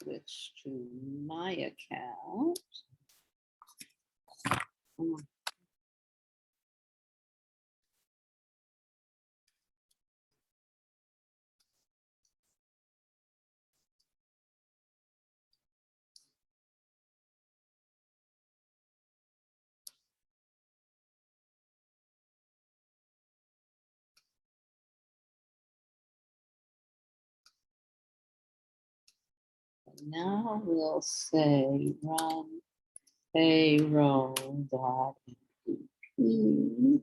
switch to my account. Now we'll say run payroll.mvp.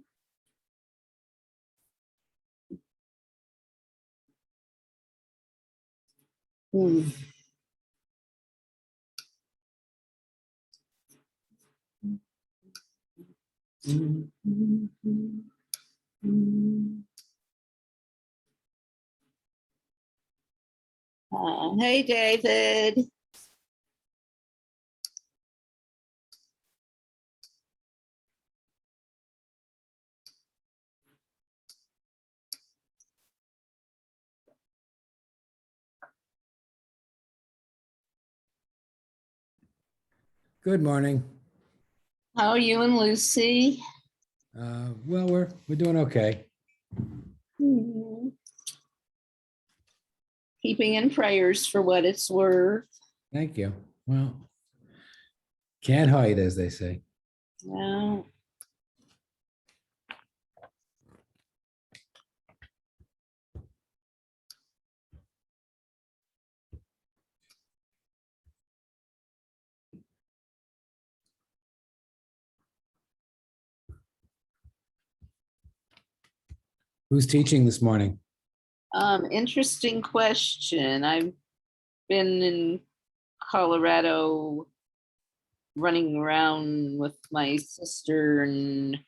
Hey, David. Good morning. How are you and Lucy? Well, we're doing okay. Keeping in prayers for what it's worth. Thank you. Well, can't hide, as they say. Yeah. Who's teaching this morning? Interesting question. I've been in Colorado running around with my sister, and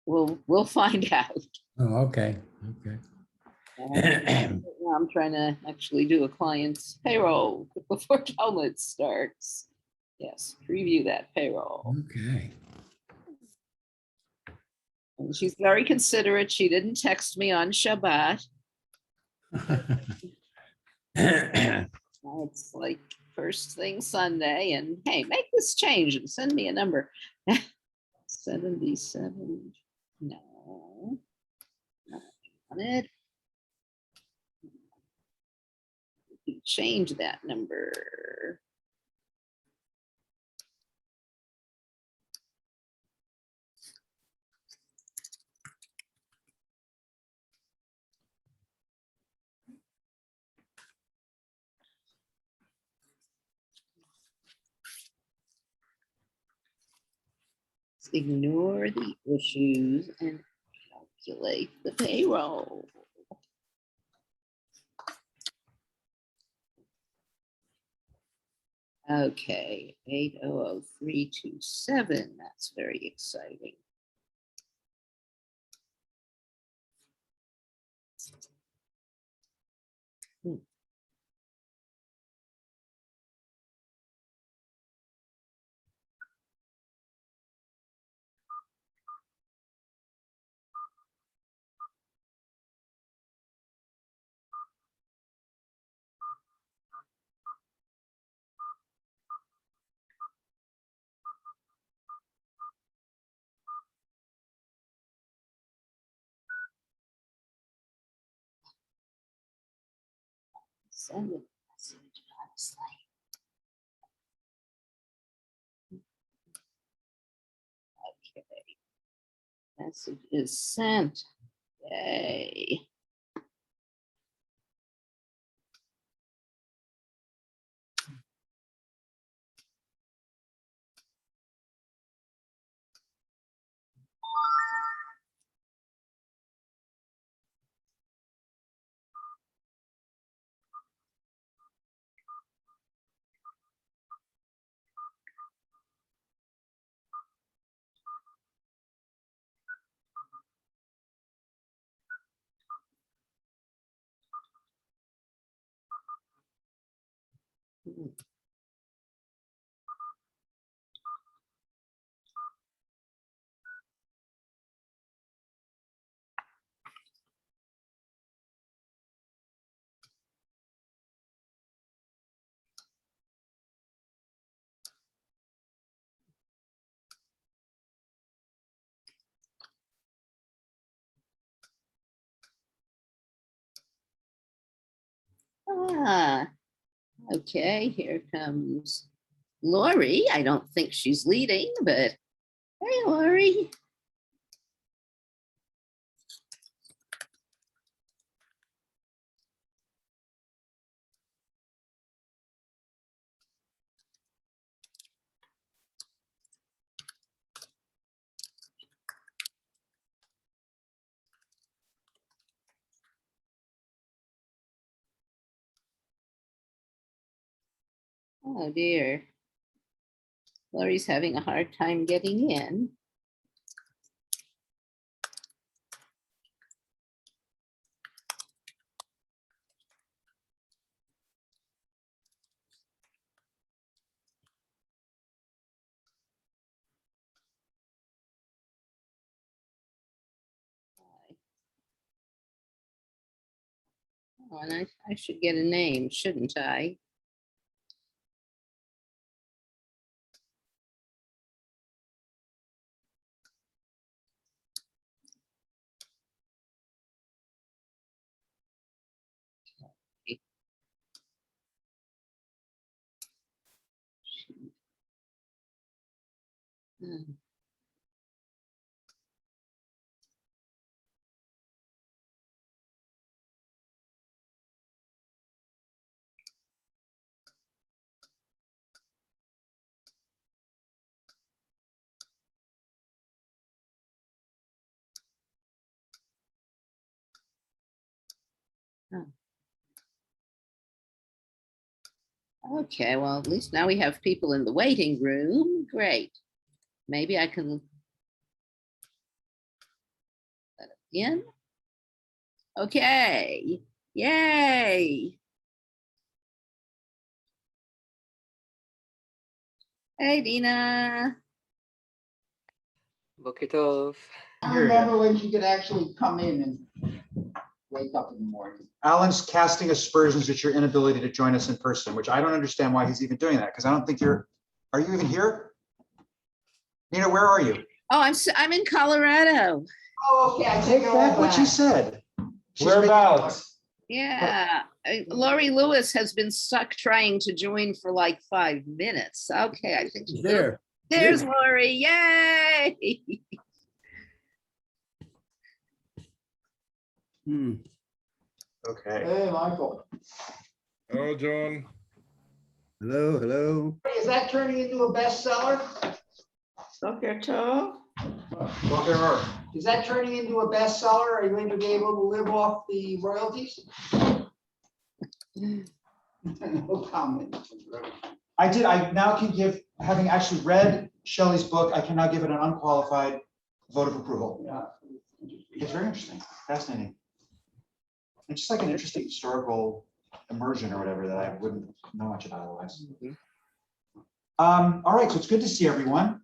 we'll find out. Oh, okay. Okay. I'm trying to actually do a client's payroll before Talmud starts. Yes, preview that payroll. Okay. And she's very considerate. She didn't text me on Shabbat. It's like first thing Sunday, and hey, make this change and send me a number. 77. No, not on it. Change that number. Ignore the issues and calculate the payroll. Okay, 800327. That's very exciting. Send a message. I was like, okay, message is sent. Yay. Ah, okay, here comes Lori. I don't think she's leading, but hey, Lori. Oh dear. Lori's having a hard time getting in. Oh, and I should get a name, shouldn't I? Hmm. Oh. Okay, well, at least now we have people in the waiting room. Great. Maybe I can let it in. Okay. Yay. Hey, Dina. Boker Tov. I remember when she could actually come in and wake up in the morning. Alan's casting aspersions at your inability to join us in person, which I don't understand why he's even doing that, because I don't think are you even here? Nina, where are you? Oh, I'm in Colorado. Oh, okay, I take it Back all what she back. said. She's Whereabouts? Yeah. Lori Lewis has been stuck trying to join for like 5 minutes. Okay, I think she's There. There's Lori. Yay. Hmm. Okay. Hey, Michael. Hello, John. Hello, hello. Is that turning into a bestseller? Boker Tov. Well, there are. Is that turning into a bestseller? Are you going to be able to live off the royalties? No comment. I now can give, having actually read Shelley's book, I can now give it an unqualified vote of approval. Yeah. It's very interesting, fascinating. It's just like an interesting historical immersion or whatever that I wouldn't know much about otherwise. All right, so it's good to see everyone.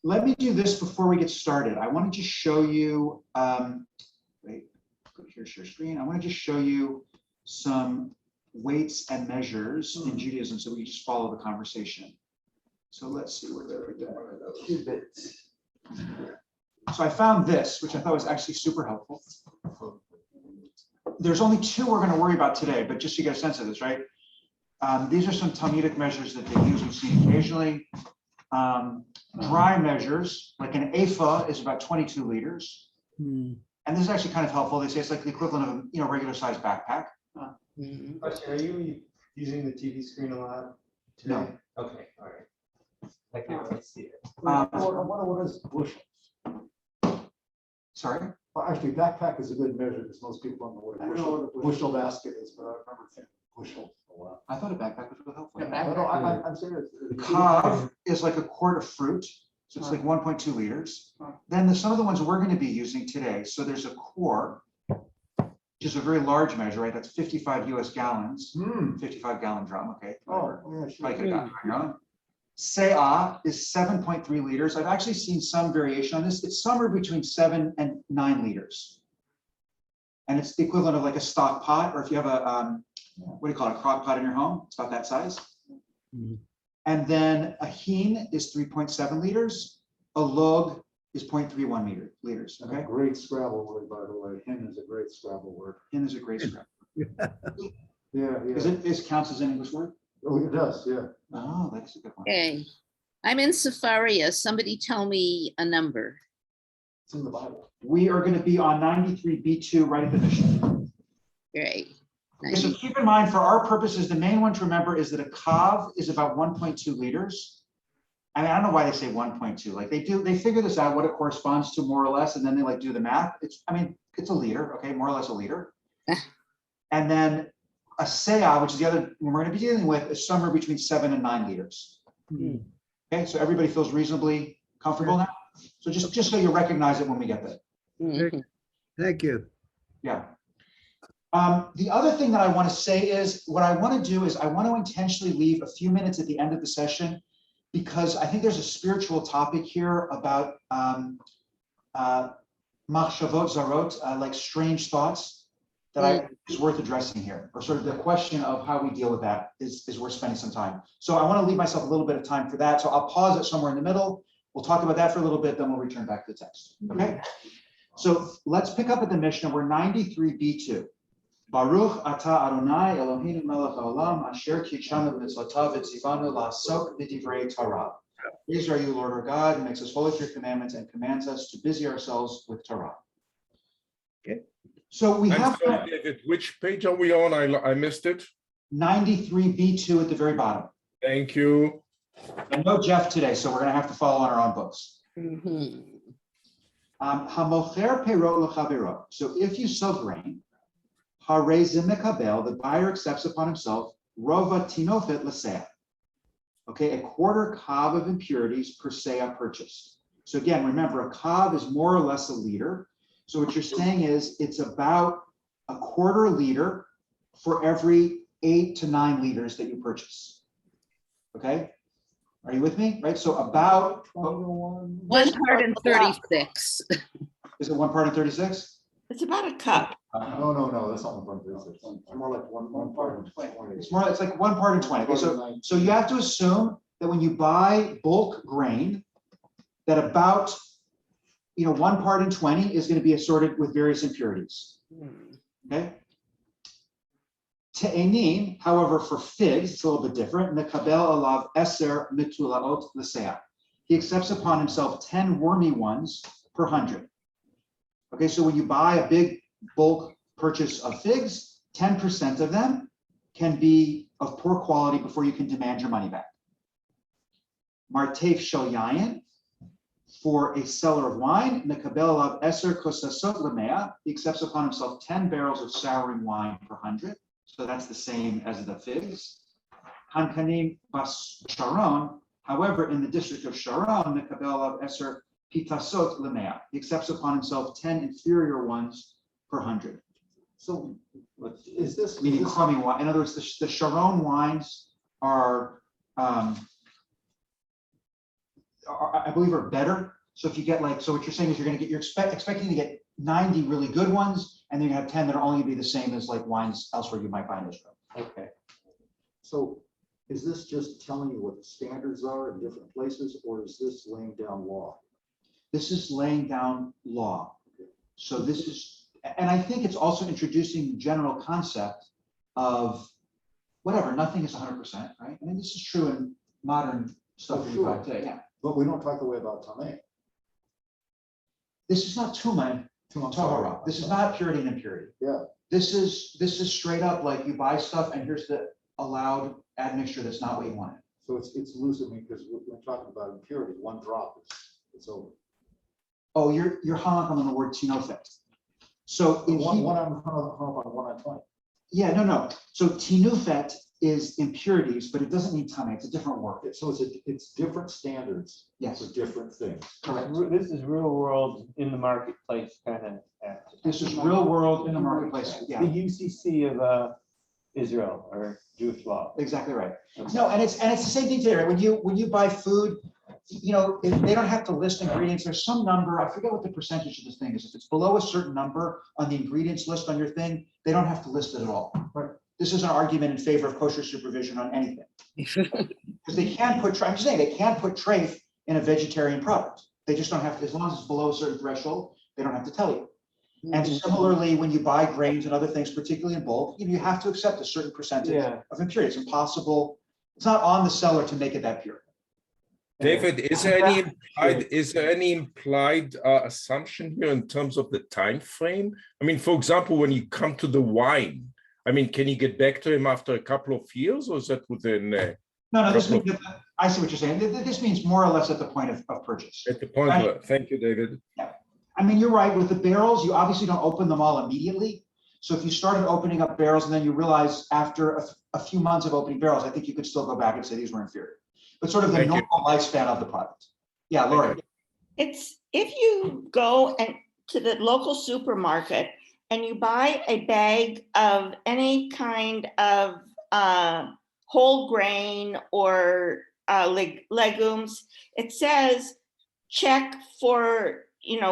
Let me do this before we get started. I want to just show you, wait, go here, share screen. I want to just show you some weights and measures in Judaism so we just follow the conversation. So let's see where they're going. So I found this, which I thought was actually super helpful. There's only two we're going to worry about today, but just so you get a sense of this, right? These are some Talmudic measures that they use, we've seen occasionally. Dry measures, like an ephah is about 22 liters. Hmm. And this is actually kind of helpful. They say it's like the equivalent of a regular sized backpack. Question, are you using the TV screen a lot today? No. Okay, all right. I can't really see it. What is bushel? Sorry? Well, actually, backpack is a good measure because most people don't know what I a don't know bushel, what a bushel basket is, but I remember thinking bushel a lot. I thought a backpack was real helpful. Yeah, No, no, I'm serious. Kav is like a quart of fruit. So it's like 1.2 liters. Then some of the ones we're going to be using today. So there's a core, which is a very large measure, right? That's 55 US gallons, 55 gallon drum. Okay. Oh, yeah, sure. Probably could have gotten it on your own. Se'ah is 7.3 liters. I've actually seen some variation on this. It's somewhere between 7 and 9 liters. And it's the equivalent of like a stock pot, or if you have a, what do you call it, a crock pot in your home, it's about that size. Mhm. And then a hin is 3.7 liters. A log is 0.31 liters. Okay. Okay. Great Scrabble word, by the way. Hin is a great Scrabble word. Hin is a great Scrabble. Yeah, Is yeah. it counts as an English word? Oh, it does, yeah. Oh, that's a good one. Okay. I'm in Safaria. Somebody tell me a number. It's in the Bible. We are going to be on 93B2 right at the mission. Great. Okay, so keep in mind, for our purposes, the main one to remember is that a kav is about 1.2 liters. I mean, I don't know why they say 1.2. Like they figure this out, what it corresponds to more or less, and then they like do the math. It's a liter, okay, more or less a liter. And then a seah, which is the other one we're going to be dealing with, is somewhere between 7 and 9 liters. Okay, so everybody feels reasonably comfortable now. So just so you recognize it when we get there. Mhm. Thank you. Yeah. The other thing that I want to say is what I want to do is I want to intentionally leave a few minutes at the end of the session because I think there's a spiritual topic here about machshavot zarot, like strange thoughts that is worth addressing here, or sort of the question of how we deal with that is worth spending some time. So I want to leave myself a little bit of time for that. So I'll pause it somewhere in the middle. We'll talk about that for a little bit, then we'll return back to the text. Okay. So let's pick up at the Mishnah. We're 93b2. Baruch atah Adonai Eloheinu melech haolam asher kitshanu b'mitzvotav v'tzivanu la'asok b'divrei Torah. Praised are you, Lord our God, who makes us holy through your commandments and commands us to busy ourselves with Torah. Okay. So we I'm have sorry, David, which page are we on? I missed it. 93b2 at the very bottom. Thank you. And no Jeff today, so we're going to have to follow on our own books. Mhm. Hamocher perot l'chavero. So if you sell grain, harei zimekabel, the buyer accepts upon himself rova tinofet l'seah. Okay, a quarter kav of impurities per seah purchased. So again, remember, a kav is more or less a liter. So what you're saying is it's about a quarter liter for every 8 to 9 liters that you purchase. Okay, are you with me? Right, so about, 1 part in 36. is it 1 part in 36? It's about a cup. No, that's not one part. It's more like one part in 20. It's like 1 part in 20. Okay, so you have to assume that when you buy bulk grain, that about 1 part in 20 is going to be assorted with various impurities. Okay. Te'enim, however, for figs, it's a little bit different. Mekabel alav eser mitulaot l'seah. He accepts upon himself 10 wormy ones per 100. Okay, so when you buy a big bulk purchase of figs, 10% of them can be of poor quality before you can demand your money back. Martef shel yayin, for a seller of wine, mekabel alav eser kosasot l'mea. He accepts upon himself 10 barrels of souring wine per 100. So that's the same as the figs. Hankanim bas Sharon, however, in the district of Sharon, mekabel alav eser pitasot l'mea. He accepts upon himself 10 inferior ones per 100. So is this? Meaning crummy wine. In other words, the Sharon wines are, I believe, are better. So if you get so what you're saying is you're expecting to get 90 really good ones, and then you have 10 that are only going to be the same as like wines elsewhere you might buy in Israel. Okay. So is this just telling you what the standards are in different places, or is this laying down law? This is laying down law. So this is, and I think it's also introducing the general concept of whatever, nothing is 100%, right? I mean, this is true in modern stuff that we buy today. Yeah. But we don't talk the way about Tameh. This is not tuma and tahara. This is not purity and impurity. Yeah. This is straight up like you buy stuff and here's the allowed admixture that's not what you wanted. So it's loose, because we're talking about impurity. One drop it's over. Oh, you're hung up on the word tinofet. So in One Hebrew, on 1 on 20. yeah, no. So tinufet is impurities, but it doesn't mean tameh. It's a different word. So it's different standards Yes, for different things. correct. This is real world in the marketplace kind of act. This is real world in the marketplace. The Yeah, UCC of Israel or Jewish law. exactly right. No, and it's the same thing today, right? When you buy food, if they don't have to list ingredients. There's some number, I forget what the percentage of this thing is. If it's below a certain number on the ingredients list on your thing, they don't have to list it at all. Right. This is an argument in favor of kosher supervision on anything. Because they can put, I'm just saying, they can put treif in a vegetarian product. They just don't have to, as long as it's below a certain threshold, they don't have to tell you. And similarly, when you buy grains and other things, particularly in bulk, you have to accept a certain percentage Yeah. of impurity. It's impossible. It's not on the seller to make it that pure. David, is there any implied assumption here in terms of the time frame? I mean, for example, when you come to the wine, I mean, can you get back to him after a couple of years, or is that within No, this means, I see what you're saying. This means more or less at the point of purchase. at the point? Right. Thank you, David. I mean, you're right. With the barrels, you obviously don't open them all immediately. So if you started opening up barrels and then you realize after a few months of opening barrels, I think you could still go back and say these were inferior. But sort of the Thank you. normal lifespan of the product. Yeah, Lori. It's if you go to the local supermarket and you buy a bag of any kind of whole grain or legumes, it says check for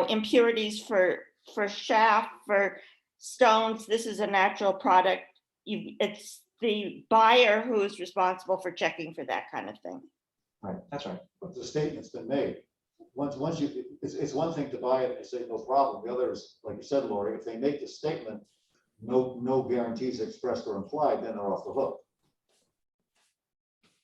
impurities for chaff, for stones. This is a natural product. It's the buyer who is responsible for checking for that kind of thing. Right, that's right. But the statement's been made. Once you, it's one thing to buy it and say, no problem. The other is, like you said, Lori, if they make the statement, no guarantees expressed or implied, then they're off the hook.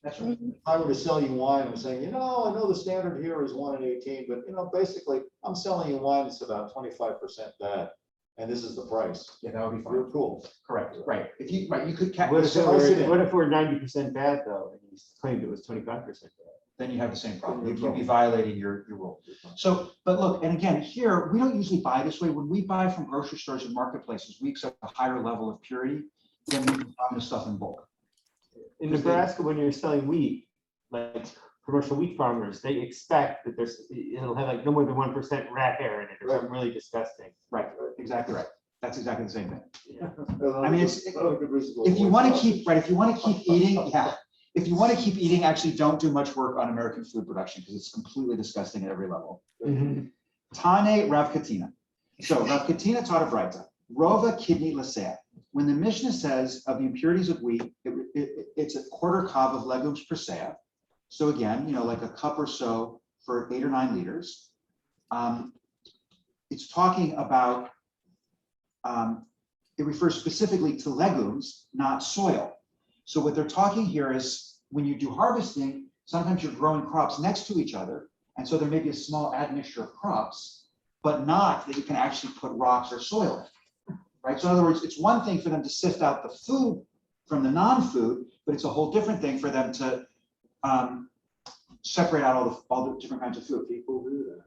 That's right. If I were to sell you wine and saying, I know the standard here is 1 in 18, but basically I'm selling you wine that's about 25% bad. And this is the price. Yeah, that would be fine. You're cool. Correct, right. If you could What if, So I see that. what if we're 90% bad though, and you claimed it was 25% bad? then you have the same problem. You'd be violating your rule. So, but look, and again, here, we don't usually buy this way. When we buy from grocery stores and marketplaces, we accept a higher level of purity than we can find the stuff in bulk. In Nebraska, when you're selling wheat, like commercial wheat farmers, they expect that it'll have like no more than 1% rat hair in it or something really disgusting. Right, exactly right. That's exactly the same thing. Yeah. I mean, if you want to keep, if you want to keep eating, if you want to keep eating, actually don't do much work on American food production because it's completely disgusting at every level. Tane Rav Katina. So Rav Katina taught a Braita, Rova kidney lasea. When the Mishnah says of the impurities of wheat, it's a quarter kav of legumes per seah. So again, like a cup or so for 8 or 9 liters. It's talking about, it refers specifically to legumes, not soil. So what they're talking here is when you do harvesting, sometimes you're growing crops next to each other. And so there may be a small admixture of crops, but not that you can actually put rocks or soil in, right? So in other words, it's one thing for them to sift out the food from the non-food, but it's a whole different thing for them to separate out all the different kinds of food. People do that.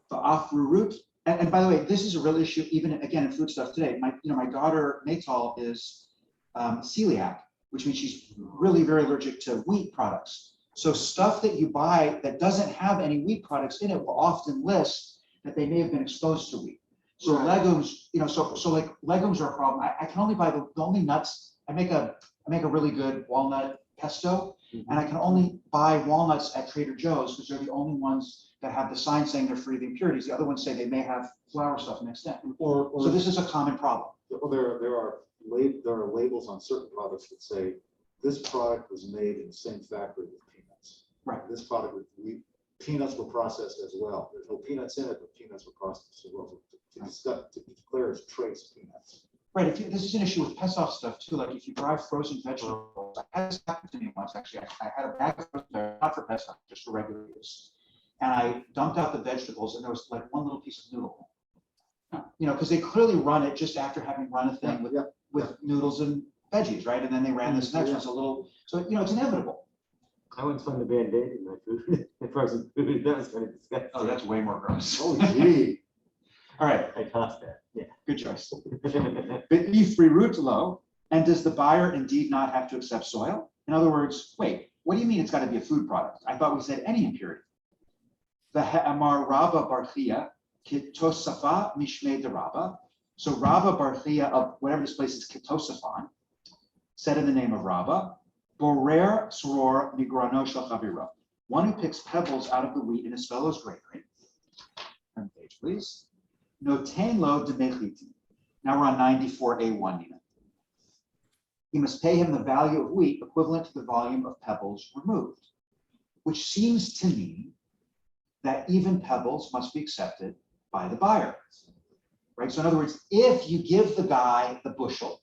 The afrurut, and by the way, this is a real issue even again in food stuff today. My daughter Natal is celiac, which means she's really very allergic to wheat products. So stuff that you buy that doesn't have any wheat products in it will often list that they may have been exposed to wheat. So legumes, so like legumes are a problem. I can only buy the only nuts. I make a really good walnut pesto, and I can only buy walnuts at Trader Joe's because they're the only ones that have the sign saying they're free of the impurities. The other ones say they may have flour stuff mixed in. So this is a common problem. Well, there are labels on certain products that say this product was made in the same factory with peanuts. Right. This product with wheat, peanuts were processed as well. There's no peanuts in it, but peanuts were processed as well. So to declare as trace peanuts. Right. This is an issue with Pesach stuff too. Like if you buy frozen vegetables, I had this happen to me once actually. I had a bag of frozen vegetables, not for Pesach, just for regular use. And I dumped out the vegetables and there was like one little piece of noodle. Because they clearly run it just after having run a thing with noodles and veggies, right? And then they ran this next one. So it's inevitable. I once found a Band-Aid in my food, frozen food. That was kind of disgusting. Oh, that's way more gross. Oh, gee. All right. I tossed that. Yeah. Good choice. Low. And does the buyer indeed not have to accept soil? In other words, wait, what do you mean it's got to be a food product? I thought we said any impurity. The Amar Rabba Barchia, Kitosafa Mishmei de Rabba. So Rabba Barchia of whatever this place is, Kitosafan, said in the name of Rabba, Borer Soror Migrano Shel Chaviro. One who picks pebbles out of the wheat in his fellow's granary. Turn the page, please. Notain lo demechiti. Now we're on 94A1, Nina. He must pay him the value of wheat equivalent to the volume of pebbles removed, which seems to mean that even pebbles must be accepted by the buyer. right? So in other words, if you give the guy the bushel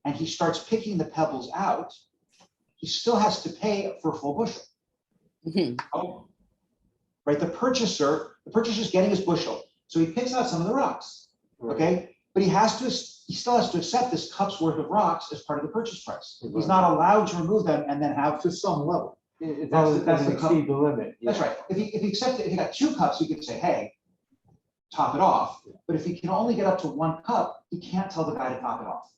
and he starts picking the pebbles out, he still has to pay for a full bushel. Mhm. Oh, right? The purchaser's getting his bushel. So he picks out some of the rocks, okay? But he still has to accept this cup's worth of rocks as part of the purchase price. He's not allowed to remove them and then have To some level. As That's long the- as it that's doesn't the cup. exceed the limit. That's right. If he accepted, if he got 2 cups, he could say, hey, top it off. But if he can only get up to 1 cup, he can't tell the guy to top it off.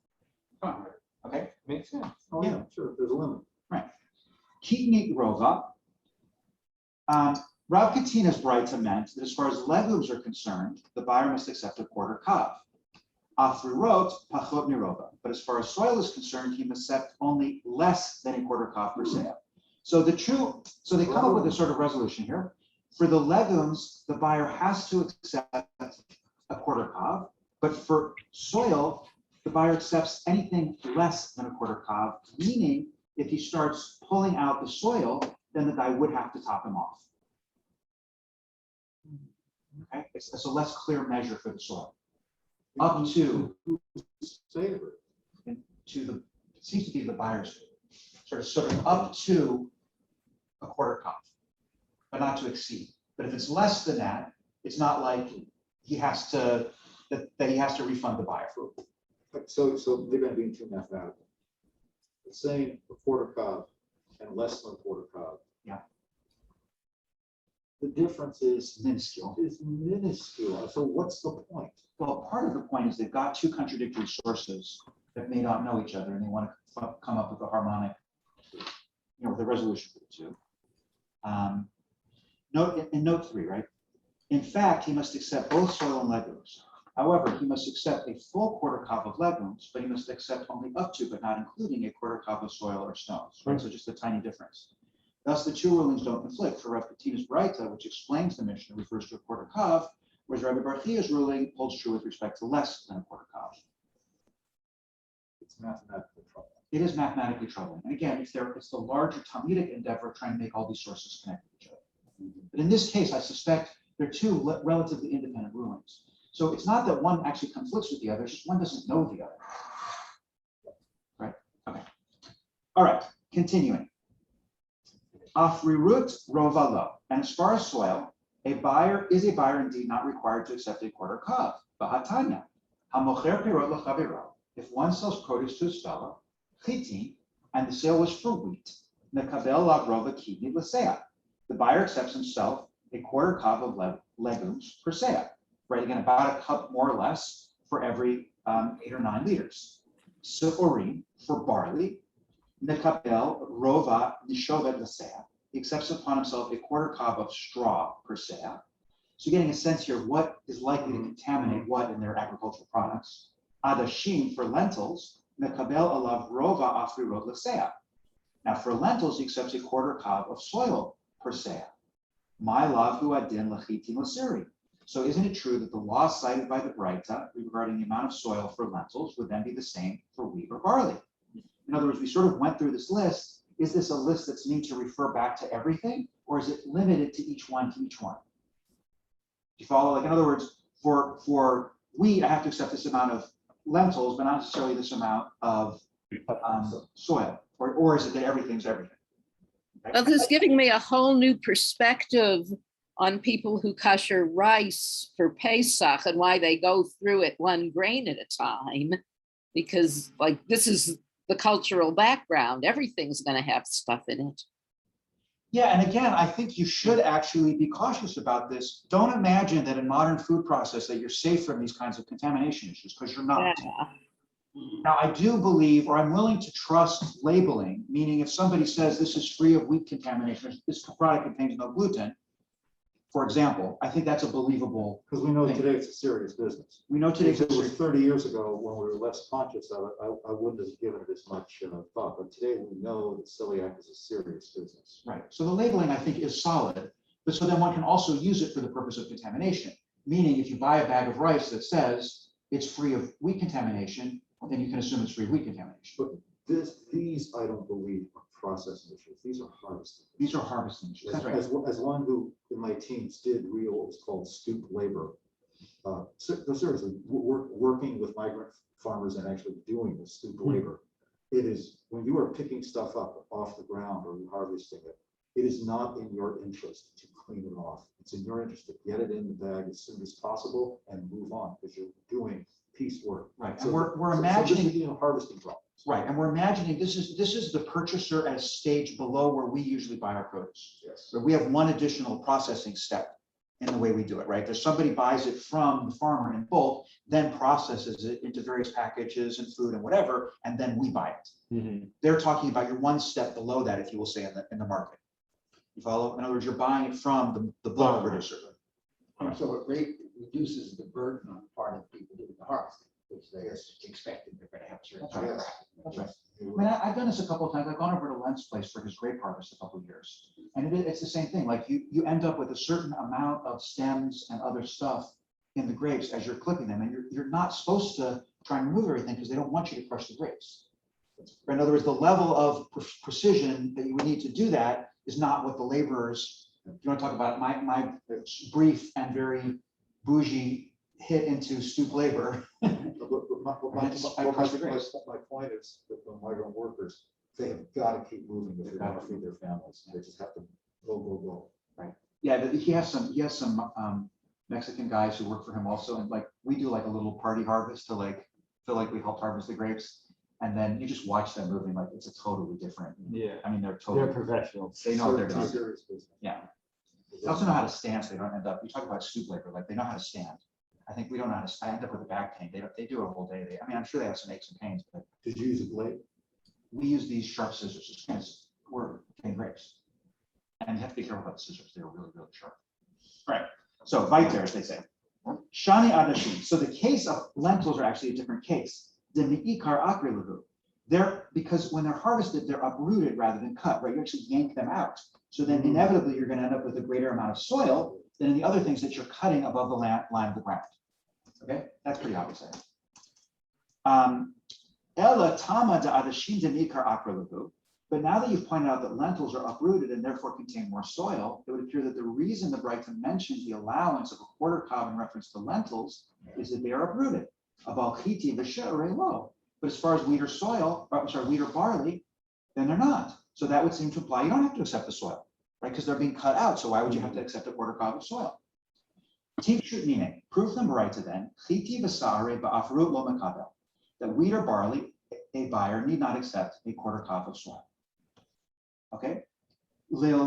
Okay? Makes sense. Oh, yeah, sure, there's a limit. Kitnit rova. Rav Katina's Braita meant that as far as legumes are concerned, the buyer must accept a quarter kav. Afrirot pachot mirova. But as far as soil is concerned, he must accept only less than a quarter kav per se. So they come up with a sort of resolution here. For the legumes, the buyer has to accept a quarter kav, but for soil, the buyer accepts anything less than a quarter kav, meaning if he starts pulling out the soil, then the guy would have to top him off. Okay, it's a less clear measure for the soil. Up to Savor. it seems to be the buyer's sort of up to a quarter cup, but not to exceed. But if it's less than that, it's not like he has to that he has to refund the buyer. So they're gonna be too mathematical. It's saying a quarter cup and less than a quarter cup. Yeah. The difference is Minuscule. minuscule. So what's the point? Well, part of the point is they've got 2 contradictory sources that may not know each other, and they want to come up with a harmonic, with a resolution for the 2. Note 3, right? In fact, he must accept both soil and legumes. However, he must accept a full quarter cup of legumes, but he must accept only up to, but not including, a quarter cup of soil or stones, right? So just a tiny difference. Thus, the 2 rulings don't conflict. For Rav Katina's Braita, which explains the Mishnah, refers to a quarter kav, whereas Rabbi Bar Chia's ruling holds true with respect to less than a quarter kav. It's mathematically troubling. It is mathematically troubling. And again, it's the larger Talmudic endeavor of trying to make all these sources connect with each other. But in this case, I suspect they're 2 relatively independent rulings. So it's not that one actually conflicts with the other, it's just one doesn't know the other. Right? Okay. All right, continuing. Afrirut rovalo. And as far as soil, a buyer is a buyer indeed not required to accept a quarter kav. Bahatanya. Hamocher pirot lechaviro. If one sells produce to his fellow, chitin, and the sale was for wheat, mekabel lavrova kidney l'seah. The buyer accepts himself a quarter kav of legumes per seah. Right, again, about a cup more or less for every 8 or 9 liters. Siforim for barley, mekabel rova nishovet l'seah. He accepts upon himself a quarter kav of straw per seah. So getting a sense here of what is likely to contaminate what in their agricultural products. Adashim for lentils, mekabel alav rova afrirot l'seah. Now for lentils, he accepts a quarter kav of soil per seah. My lav hu adin lachitin l'siri. So isn't it true that the law cited by the Braita regarding the amount of soil for lentils would then be the same for wheat or barley? In other words, we sort of went through this list. Is this a list that's meant to refer back to everything, or is it limited to each one? Do you follow? Like, in other words, for wheat, I have to accept this amount of lentils, but not necessarily this amount of soil. Or is it that everything's everything? Okay? Well, this is giving me a whole new perspective on people who kosher rice for Pesach and why they go through it 1 grain at a time, because like this is the cultural background. Everything's going to have stuff in it. Yeah, and again, I think you should actually be cautious about this. Don't imagine that in modern food process that you're safe from these kinds of contamination issues, because you're not. Yeah. Now, I do believe, or I'm willing to trust labeling, meaning if somebody says this is free of wheat contamination, this product contains no gluten, for example, I think that's a believable. Because we know today it's a serious business. We know today If it was 30 years ago, when we were less conscious of it, I wouldn't have given it as much thought. But today we know that celiac is a serious business. Right. So the labeling, I think, is solid, but so then one can also use it for the purpose of contamination. Meaning, if you buy a bag of rice that says it's free of wheat contamination, then you can assume it's free of wheat contamination. But these, I don't believe, are processing issues. These are harvesting. These are harvesting issues. That's right. As one who in my teens did real what was called stoop labor, seriously, working with migrant farmers and actually doing this through labor. It is, when you are picking stuff up off the ground or harvesting it, it is not in your interest to clean it off. It's in your interest to get it in the bag as soon as possible and move on, because you're doing piecework. Right, So and we're this imagining, is, harvesting problems. right, and we're imagining this is the purchaser at a stage below where we usually buy our produce. Yes. So we have one additional processing step in the way we do it, right? There's somebody buys it from the farmer in bulk, then processes it into various packages and food and whatever, and then we buy it. They're talking about you're one step below that, if you will say, in the market. You follow? In other words, you're buying it from the bulk producer. So it reduces the burden on the part of people doing the harvesting, because they're expecting they're gonna have a certain. That's right. time. That's right. I mean, I've done this a couple of times. I've gone over to Lent's place for his grape harvest a couple of years. And it's the same thing. Like you end up with a certain amount of stems and other stuff in the grapes as you're clipping them. And you're not supposed to try and remove everything because they don't want you to crush the grapes. In other words, the level of precision that you would need to do that is not what the laborers, if you want to talk about my brief and very bougie hit into stoop labor. My point is that the migrant workers, they have got to keep moving if they're going to feed their families. They just have to go. Right. Yeah, but he has some Mexican guys who work for him also, and like we do like a little party harvest to like feel like we helped harvest the grapes, and then you just watch them moving like it's a totally different. Yeah, I mean, they're they're totally. professionals. They know what they're doing. Serious business. Yeah. They also know how to stand, so they don't end up. You talk about stoop labor, like they know how to stand. I think we don't know how to. I end up with a back pain. They do it a whole day. I mean, I'm sure they have some aches and pains, but Did you use a blade? we use these sharp scissors because we're getting grapes. And you have to be careful about the scissors. They're really, really sharp. All right. So weiter, as they say. Shani adashim. So the case of lentils are actually a different case than the ikar akri levu. They're, because when they're harvested, they're uprooted rather than cut, right? You actually yank them out. So then inevitably you're going to end up with a greater amount of soil than in the other things that you're cutting above the line of the ground. Okay, that's pretty obvious. Ella tama da adashim de ikar akri levu. But now that you've pointed out that lentils are uprooted and therefore contain more soil, it would appear that the reason the Brighton mentions the allowance of a quarter cob in reference to lentils is that they are uprooted. But as far as wheat or soil, wheat or barley, then they're not. So that would seem to imply you don't have to accept the soil, right? Because they're being cut out. So why would you have to accept a quarter cob of soil? Meaning, proof number right to then, that wheat or barley, a buyer need not accept a quarter cob of soil. Okay, but then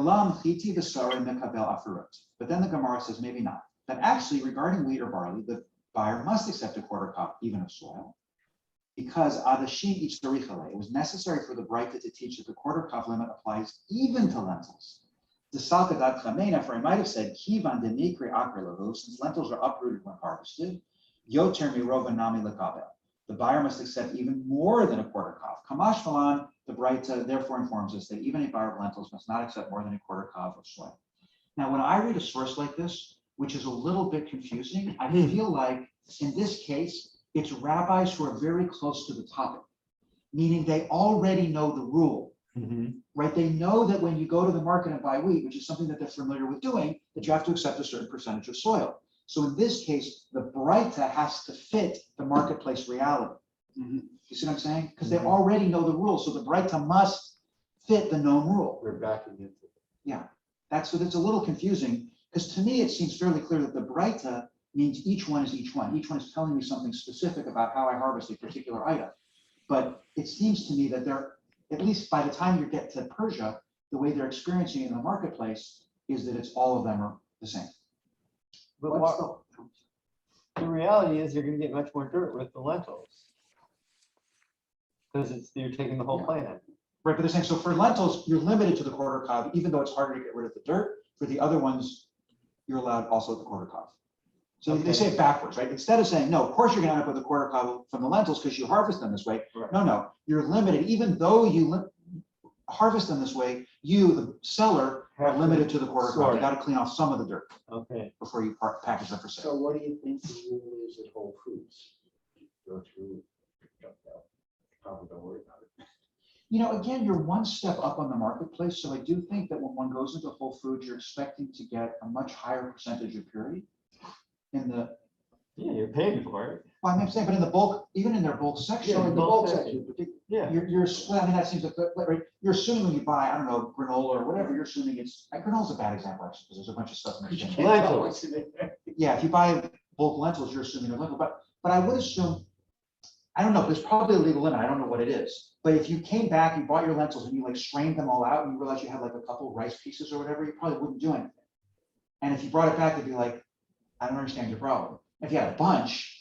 the Gemara says maybe not. That actually, regarding wheat or barley, the buyer must accept a quarter cup even of soil, because it was necessary for the Braita to teach that the quarter cup limit applies even to lentils. For I might have said, since lentils are uprooted when harvested, the buyer must accept even more than a quarter kav. Kamash Malan, the Braita therefore informs us that even a buyer of lentils must not accept more than a quarter kav of soil. Now, when I read a source like this, which is a little bit confusing, I feel like in this case, it's rabbis who are very close to the topic, meaning they already know the rule, right? They know that when you go to the market and buy wheat, which is something that they're familiar with doing, that you have to accept a certain percentage of soil. So in this case, the Braita has to fit the marketplace reality. You see what I'm saying? Because they already know the rule. So the Braita must fit the known rule. They're backing into it. Yeah, that's a little confusing, because to me, it seems fairly clear that the Braita means each one is each one. Each one is telling me something specific about how I harvest a particular item. But it seems to me that they're, at least by the time you get to Persia, the way they're experiencing it in the marketplace is that it's all of them are the same. But the reality is you're going to get much more dirt with the lentils. Because you're taking the whole plant. Right, but they're saying, so for lentils, you're limited to the quarter cob, even though it's harder to get rid of the dirt. For the other ones, you're allowed also the quarter cob. So they say it backwards, right? Instead of saying, no, of course you're going to end up with a quarter cob from the lentils because you harvest them this way. Right. No, you're limited. Even though you harvest them this way, you, the seller, are limited to the quarter cob. You got to clean off some of the dirt before you package them for sale. So what do you think the rule is at Whole Foods? Go through. Probably don't worry about it. You know, again, you're one step up on the marketplace. So I do think that when one goes into Whole Foods, you're expecting to get a much higher percentage of purity in the Yeah, you're paying for it. Well, I'm saying, but in the bulk, even in their bulk section. Yeah, So in the bulk bulk section. section, particularly. Yeah. Well, I mean, that seems like, right, you're assuming when you buy, I don't know, granola or whatever, you're assuming it's, granola's a bad example, actually, because there's a bunch of stuff mixed in. Lentils. Yeah, if you buy bulk lentils, you're assuming they're lentil, but I would assume, I don't know, there's probably a legal limit, I don't know what it is. But if you came back, you bought your lentils and you like strained them all out and you realized you had like a couple rice pieces or whatever, you probably wouldn't do anything. And if you brought it back, they'd be like, I don't understand your problem. If you had a bunch,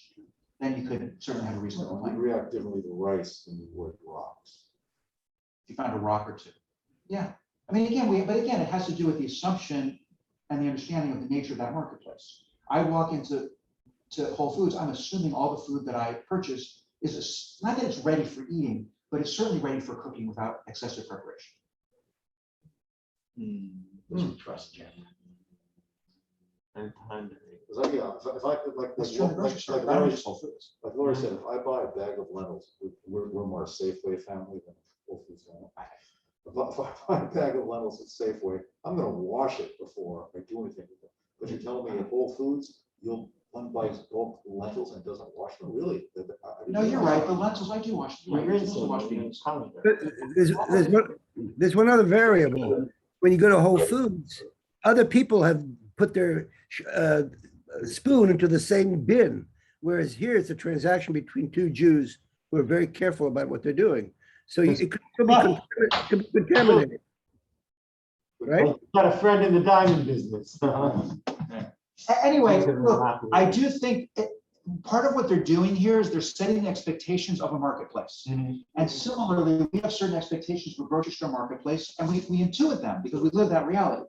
then you could certainly have a reason to You complain. react differently to rice than you would rocks. If you found a rock or two. Yeah, I mean, but again, it has to do with the assumption and the understanding of the nature of that marketplace. I walk into Whole Foods, I'm assuming all the food that I purchase is, not that it's ready for eating, but it's certainly ready for cooking without excessive preparation. Doesn't trust Jeff. And pondering. Because if I could, That's true in the grocery store, but I don't just Whole Foods. like Laura said, if I buy a bag of lentils, we're more a Safeway family than Whole Foods family. If I buy a bag of lentils at Safeway, I'm gonna wash it before I do anything with it. But you're telling me at Whole Foods, one buys bulk lentils and doesn't wash them, really? No, you're right, the lentils, I do wash. You You're right, rinse you're supposed to them wash and beans. ponder. There's one other variable. When you go to Whole Foods, other people have put their spoon into the same bin, whereas here it's a transaction between two Jews who are very careful about what they're doing. So it could be contaminated. Right? Got a friend in the diamond business. Anyway, look, I do think part of what they're doing here is they're setting the expectations of a marketplace. And similarly, we have certain expectations for grocery store marketplace, and we intuit them because we live that reality.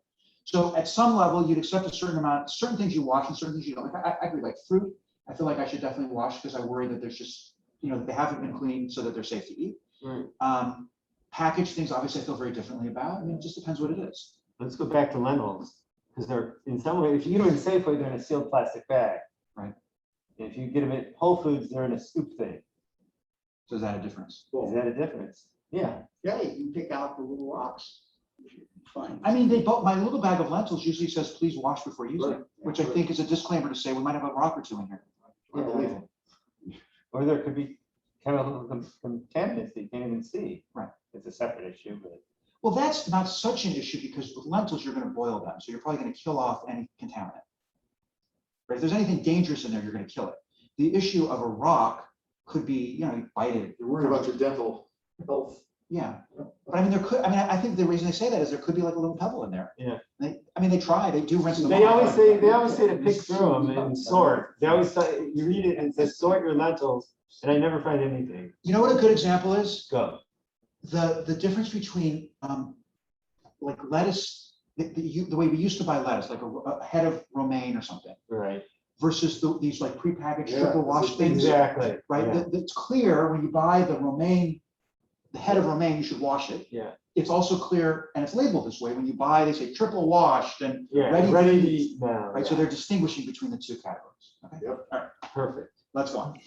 So at some level, you'd accept a certain amount, certain things you wash and certain things you don't. Like I agree, like fruit, I feel like I should definitely wash because I worry that there's just, they haven't been cleaned so that they're safe to eat. Right. Packaged things, obviously, I feel very differently about. I mean, it just depends what it is. Let's go back to lentils, because they're, in some way, if you get them in Safeway, they're in a sealed plastic bag. Right. If you get them at Whole Foods, they're in a scoop thing. So is that a difference? Is that a difference? Yeah. Yeah, you can pick out the little rocks. Fine. I mean, my little bag of lentils usually says, please wash before using, Right. which I think is a disclaimer to say we might have a rock or two in here. I believe it. Or there could be chemical contaminants that you can't even see. Right. It's a separate issue, but. Well, that's not such an issue because with lentils, you're going to boil them. So you're probably going to kill off any contaminant. Right? If there's anything dangerous in there, you're going to kill it. The issue of a rock could be, you bite it. You're worried about your dental health. Yeah. But I mean, I think the reason they say that is there could be like a little pebble in there. Yeah. They try, they do rinse them They off. always say to pick through them and sort. They always say, you read it and it says sort your lentils, and I never find anything. You know what a good example is? Go. The difference between like lettuce, the way we used to buy lettuce, like a head of romaine or something, Right. versus these like prepackaged Yeah, triple wash things. Exactly. Right, Yeah. it's clear when you buy the romaine, the head of romaine, you should wash it. Yeah. It's also clear, and it's labeled this way, when you buy, they say triple washed and Yeah. ready Ready to eat. now. Right, so they're distinguishing between the two categories. Okay, Yep. all right, Perfect. let's go on.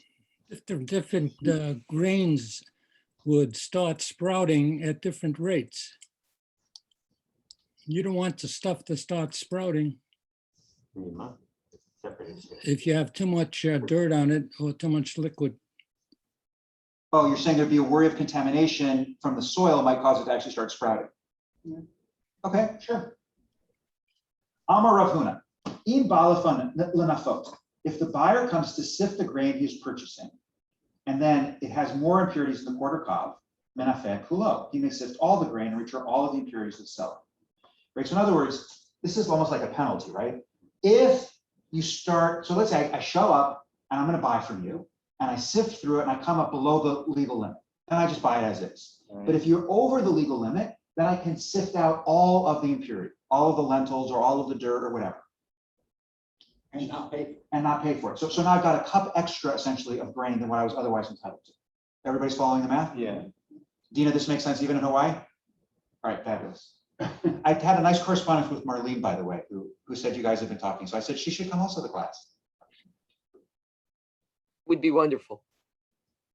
Different grains would start sprouting at different rates. You don't want the stuff to start sprouting Separate issue. if you have too much dirt on it or too much liquid. Oh, you're saying there'd be a worry of contamination from the soil might cause it to actually start sprouting? Yeah. Okay, sure. Amar Rav Huna, in balafan lenafot, if the buyer comes to sift the grain he's purchasing, and then it has more impurities than the quarter kav, menafeh kulo, he may sift all the grain and return all of the impurities to the seller. Right, so in other words, this is almost like a penalty, right? If you start, so let's say I show up and I'm gonna buy from you, and I sift through it and I come up below the legal limit, and I just buy it as is. Right. But if you're over the legal limit, then I can sift out all of the impurity, all of the lentils or all of the dirt or whatever. And not pay for it. And not pay for it. So now I've got a cup extra essentially of grain than what I was otherwise entitled to. Everybody's following the math? Yeah. Dina, this makes sense even in Hawaii? All right, fabulous. I had a nice correspondence with Marlene, by the way, who said you guys have been talking. So I said she should come also to the class. Would be wonderful.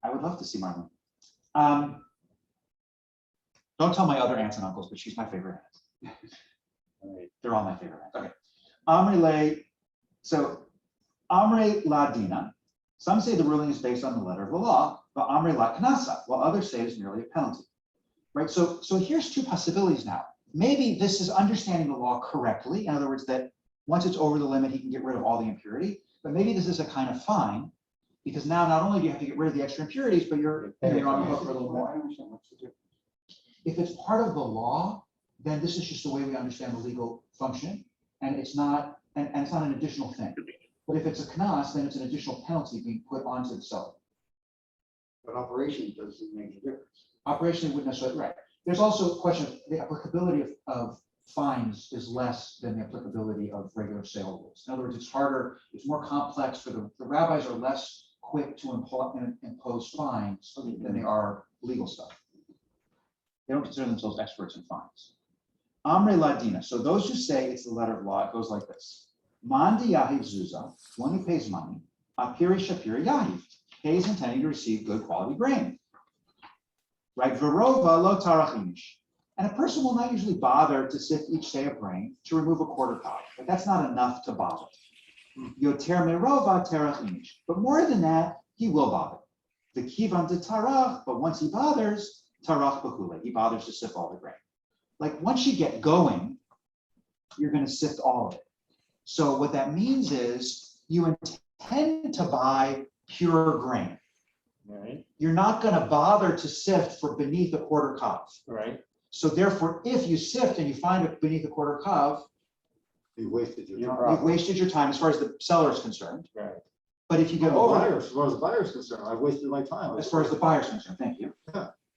I would love to see Marlene. Don't tell my other aunts and uncles, but she's my favorite aunt. All right, they're all my favorite aunts. Okay. Amrile, so Amre la dina. Some say the ruling is based on the letter of the law, but amre la knasa, while others say it's merely a penalty. Right? So here's two possibilities now. Maybe this is understanding the law correctly. In other words, that once it's over the limit, he can get rid of all the impurity. But maybe this is a kind of fine, because now not only do you have to get rid of the extra impurities, but you're on the hook for a little more. I understand what's the difference. If it's part of the law, then this is just the way we understand the legal function, and it's not, and it's not an additional thing. But if it's a knas, then it's an additional penalty being put onto the seller. But operation doesn't make a difference. Operationally wouldn't necessarily, right. There's also a question of the applicability of fines is less than the applicability of regular sale rules. In other words, it's harder, it's more complex for the rabbis are less quick to impose fines than they are legal stuff. They don't consider themselves experts in fines. Amre ladina. So those who say it's the letter of law, it goes like this. Mandi yahiv zuza, one who pays money, apiri shapiri yahiv, pays intending to receive good quality grain. Right? Verova lo tarachimish. And a person will not usually bother to sift each day of grain to remove a quarter cob, but that's not enough to bother. Yoter merova terachimish. But more than that, he will bother. The kivan de tarach, but once he bothers, tarach bahule, he bothers to sift all the grain. Like once you get going, you're going to sift all of it. So what that means is you intend to buy pure grain. Right, You're not going to bother to sift for beneath a quarter kav. right. So therefore, if you sift and you find it beneath a quarter kav, You wasted your You're time. you've wasted your time as far as the seller is concerned. Right. But if you get Oh, over, as far as the buyer is concerned, I wasted my time. as far as the buyer is concerned, thank you.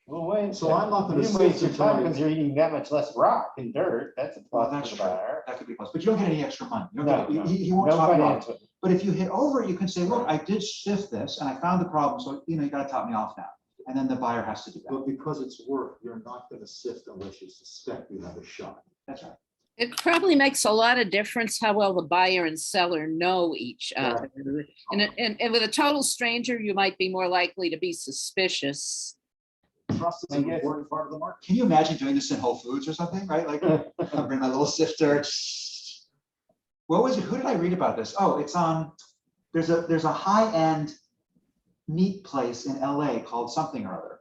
Well, wait. So I'm not gonna You waste your sit time until I- because you're eating that much less rock and dirt. That's a Well, plus that's for true. the buyer. That could be plus, but you don't get any extra money. You don't No, get, no. he won't No top you off. financial. But if you hit over it, you can say, look, I did sift this and I found the problem. So, you got to top me off now. And then the buyer has to do that. But because it's work, you're not gonna sift unless you suspect you have a shot. That's right. It probably makes a lot of difference how well the buyer and seller know each other. And with a total stranger, you might be more likely to be suspicious. Trust is an important part of the market. Can you imagine doing this in Whole Foods or something, right? Like I bring my little sifter. What was it? Who did I read about this? Oh, it's on, there's a high-end meat place in LA called something or other.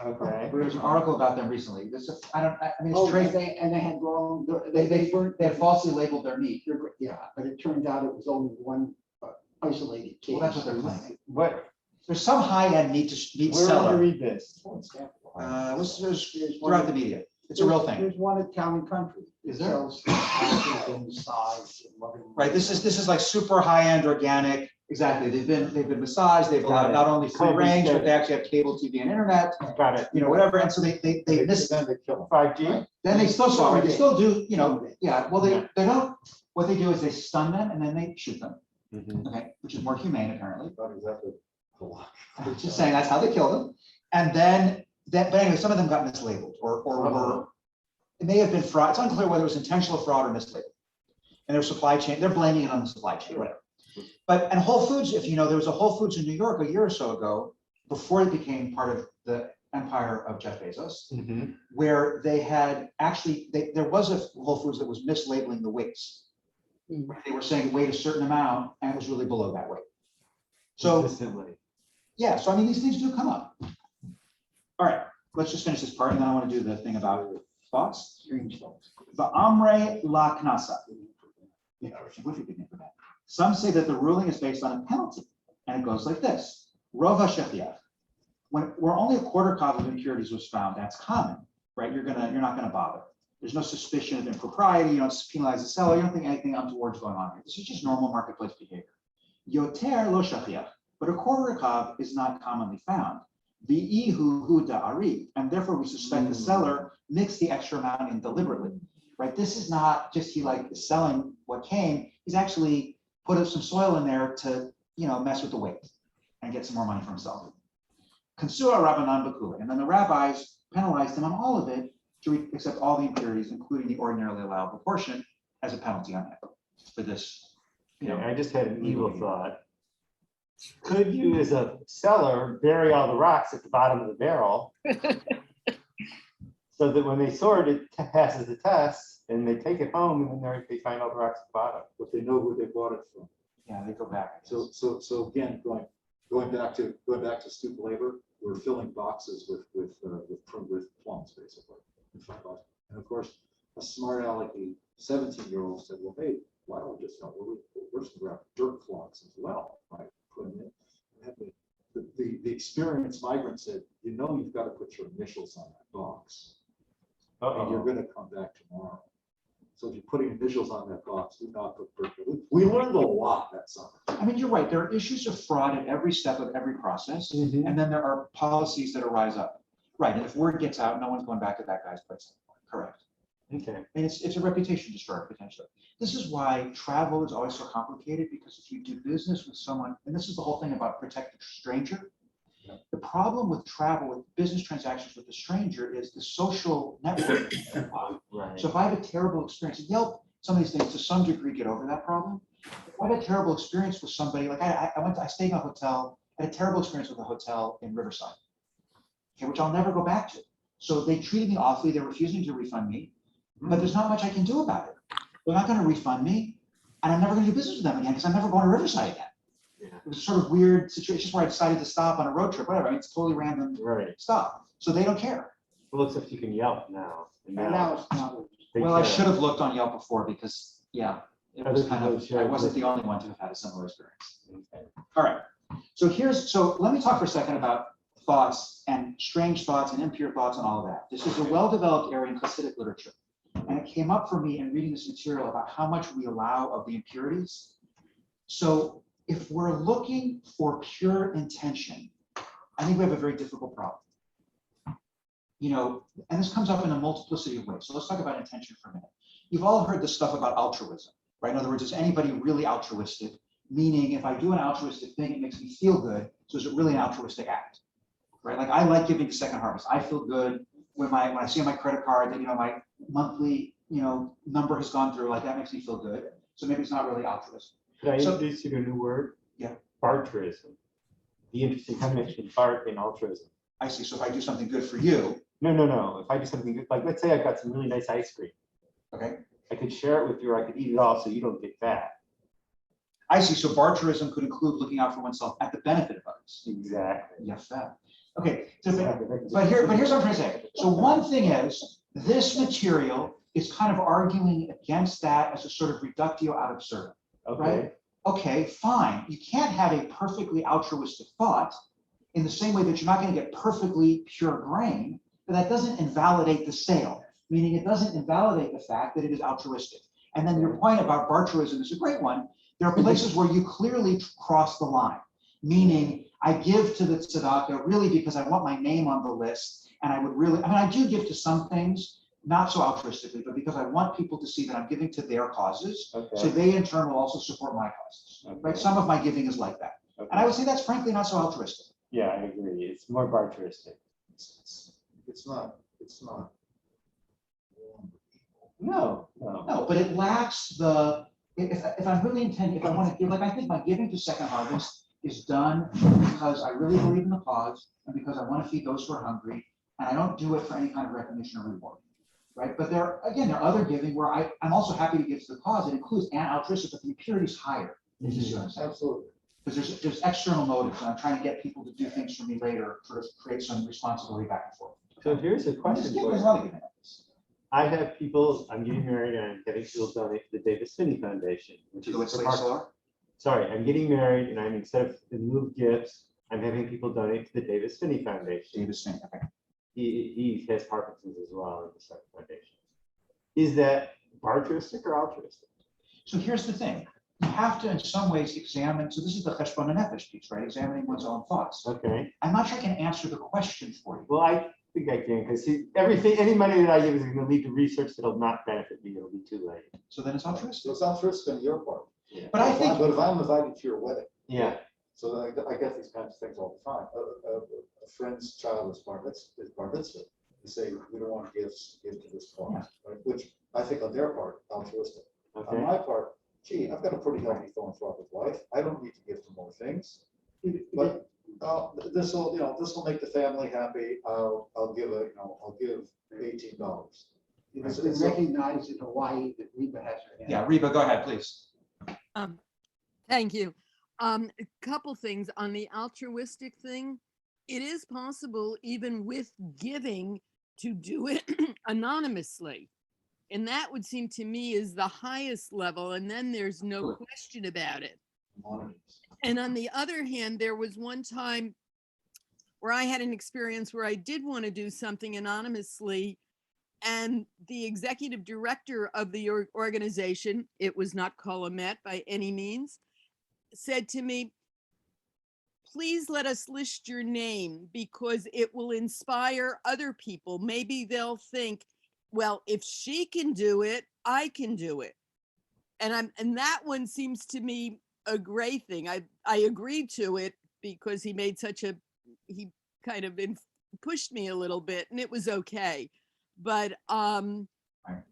Okay. There was an article about them recently. I mean, it's Oh, trade, and they had wrong, they had falsely labeled their meat. yeah, but it turned out it was only one isolated case. Well, that's what they're claiming. What, There's some high-end meat where would you seller. read this? There's throughout the media. It's a real thing. There's one at Town and Country. Is It there? sells sausages and size and loving. Right, this is like super high-end organic. Exactly. They've been massaged. They've got not only free range, but they actually have cable TV and internet, Got it. whatever. And so they miss, Then they kill them. 5G? then they still saw it. They still do, yeah, well, they don't, what they do is they stun them and then they shoot them. Okay, which is more humane apparently. Not exactly a lot. I'm just saying that's how they kill them. And then but anyway, some of them got mislabeled or were, it may have been fraud. It's unclear whether it was intentional fraud or mislabeled. And their supply chain, they're blaming it on the supply chain, whatever. And Whole Foods, if you know, there was a Whole Foods in New York a year or so ago, before it became part of the empire of Jeff Bezos, where they had actually, there was a Whole Foods that was mislabeling the weights. They were saying weight a certain amount and it was really below that weight. So, Consistently. yeah, so I mean, these things do come up. All right, let's just finish this part and then I want to do the thing about thoughts. Strange thoughts. The Amre La Knasa. Yeah, what if you could name for that? Some say that the ruling is based on a penalty, and it goes like this. Rova Shechiach. Where only a quarter cup of impurities was found, that's common, right? You're not gonna bother. There's no suspicion of impropriety, you don't penalize the seller, you don't think anything untoward's going on here. This is just normal marketplace behavior. Yoter lo Shechiach, but a quarter cup is not commonly found. V'ihu hu da'ari, and therefore we suspect the seller mixed the extra amount in deliberately, right? This is not just he like is selling what came, he's actually put up some soil in there to, mess with the weight and get some more money for himself. Consua Rabbanan Bakula, and then the rabbis penalized him on all of it to accept all the impurities, including the ordinarily allowable portion, as a penalty on it for this. I just had an evil thought. Could you, as a seller, bury all the rocks at the bottom of the barrel? So that when they sort it, passes the test, and they take it home, and then they find all the rocks at the bottom. But they know who they bought it from. Yeah, they go back. I guess. So again, going back to stoop labor, we're filling boxes with plums, basically. And of course, a smart alecky 17-year-old said, well, hey, why don't we just, we're just gonna grab dirt clogs as well, right? Put them in. And the experienced migrant said, you've got to put your initials on that box. And you're gonna come back tomorrow. So if you're putting initials on that box, do not put Berkeley. We learned a lot that summer. I mean, you're right. There are issues of fraud at every step of every process. And then there are policies that arise up. Right. And if word gets out, no one's going back to that guy's place anymore. Correct. Okay. And it's a reputation destroyer potentially. This is why travel is always so complicated, because if you do business with someone, and this is the whole thing about protect the stranger. The problem with travel, with business transactions with a stranger, is the social network. Right. So if I have a terrible experience, Yelp, some of these things to some degree get over that problem. If I had a terrible experience with somebody, like I stayed in a hotel, I had a terrible experience with a hotel in Riverside, okay, which I'll never go back to. So they treated me awfully, they're refusing to refund me, but there's not much I can do about it. They're not gonna refund me, and I'm never gonna do business with them again, because I'm never going to Riverside again. Yeah. It was a sort of weird situation, just where I decided to stop on a road trip, whatever. I mean, it's totally random Right. stuff. So they don't care. Well, except you can Yelp now. And And now it's not. they Well, I care. should have looked on Yelp before, because, yeah, it was Other kind people of, should. I wasn't the only one to have had a similar experience. Okay. All right. So let me talk for a second about thoughts and strange thoughts and impure thoughts and all of that. This is a well-developed area in Hasidic literature. And it came up for me in reading this material about how much we allow of the impurities. So if we're looking for pure intention, I think we have a very difficult problem. And this comes up in a multiplicity of ways. So let's talk about intention for a minute. You've all heard this stuff about altruism, right? In other words, is anybody really altruistic? Meaning, if I do an altruistic thing, it makes me feel good. So is it really an altruistic act, right? Like I like giving to Second Harvest. I feel good when I see on my credit card that my monthly number has gone through. Like that makes me feel good. So maybe it's not really altruism. Could I So- introduce you to a new word? Yeah. Barterism. The interesting combination of Bart and altruism. I see. So if I do something good for you, No. If I do something good, like let's say I've got some really nice ice cream. okay, I could share it with you, or I could eat it all so you don't get fat. I see. So barterism could include looking out for oneself at the benefit of others. Exactly. Yes, that. Okay, so but here's what I'm trying to say. So one thing is, this material is kind of arguing against that as a sort of reductio ad absurdum, Okay. right? Okay, fine. You can't have a perfectly altruistic thought in the same way that you're not going to get perfectly pure grain, but that doesn't invalidate the sale, meaning it doesn't invalidate the fact that it is altruistic. And then your point about barterism is a great one. There are places where you clearly cross the line, meaning I give to the tzedakah really because I want my name on the list, and I do give to some things, not so altruistically, but because I want people to see that I'm giving to their causes, so Okay. they in turn will also support my causes, right? Okay. Some of my giving is like that. Okay. And I would say that's frankly not so altruistic. Yeah, I agree. It's more barteristic. It's not. No. No, but it lacks if I'm really intending, if I want to give, like I think my giving to Second Harvest is done because I really believe in the cause and because I want to feed those who are hungry, and I don't do it for any kind of recognition or reward, right? But there are other giving where I'm also happy to give to the cause. It includes an altruistic, but the impurity is higher. Absolutely. Because there's external motives, and I'm trying to get people to do things for me later, sort of create some responsibility back and forth. So here's a question for There's a you. lot of giving. I have people, I'm getting married and I'm having people donate to the Davis Finney Foundation, which is So it's for like Mark- solar. Sorry, I'm getting married and instead of in lieu of gifts, I'm having people donate to the Davis Finney Foundation. Davis Finney, okay. He has Parkinson's as well in the second foundation. Is that barteristic or altruistic? So here's the thing. You have to, in some ways, examine. So this is the cheshbon nefesh piece, right? Examining one's own thoughts. Okay. I'm not sure I can answer the question for you. Well, I think I can, because any money that I give is going to lead to research that'll not benefit me. It'll be too late. So then it's altruistic. So it's altruistic on your part. Yeah. But I think, But if I'm invited to your wedding, Yeah. so I get these kinds of things all the time. A friend's child is bar mitzvah. They say, we don't want gifts, give to this cause, right? Which I think on their part, altruistic. On Okay. my part, gee, I've got a pretty healthy philanthropic life. I don't need to give to more things. But this will make the family happy. I'll give $18. It's been recognized in Hawaii that Reba has her hand. yeah, Reba, go ahead, please. Thank you. A couple things on the altruistic thing. It is possible, even with giving, to do it anonymously. And that would seem to me is the highest level. And then there's no question about it. And on the other hand, there was one time where I had an experience where I did want to do something anonymously. And the executive director of the organization, it was not Colomet by any means, said to me, please let us list your name because it will inspire other people. Maybe they'll think, well, if she can do it, I can do it. And that one seems to me a great thing. I agreed to it because he kind of pushed me a little bit and it was okay. But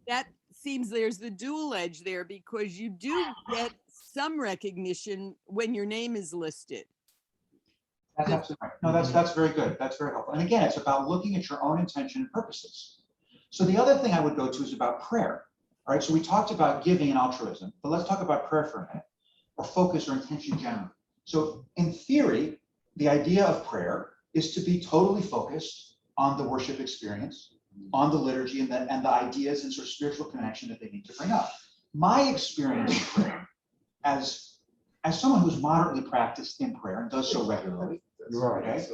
that seems there's the dual edge there because you do get some recognition when your name is listed. That's absolutely right. No, that's very good. That's very helpful. And again, it's about looking at your own intention and purposes. So the other thing I would go to is about prayer. All right, so we talked about giving and altruism, but let's talk about prayer for a minute, or focus or intention generally. So in theory, the idea of prayer is to be totally focused on the worship experience, on the liturgy and the ideas and sort of spiritual connection that they need to bring up. My experience of prayer as someone who's moderately practiced in prayer and does so regularly, okay,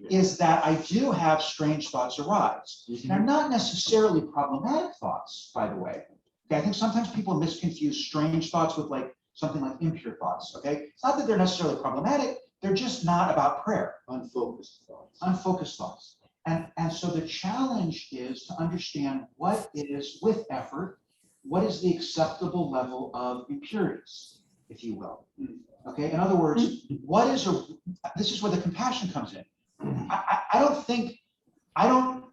is that I do have strange thoughts arise. They're not necessarily problematic thoughts, by the way. Okay, I think sometimes people misconfuse strange thoughts with like something like impure thoughts. Okay, it's not that they're necessarily problematic, they're just not about prayer. Unfocused thoughts. Unfocused thoughts. And so the challenge is to understand what is, with effort, what is the acceptable level of impurities, if you will. Okay, in other words, what is this is where the compassion comes in.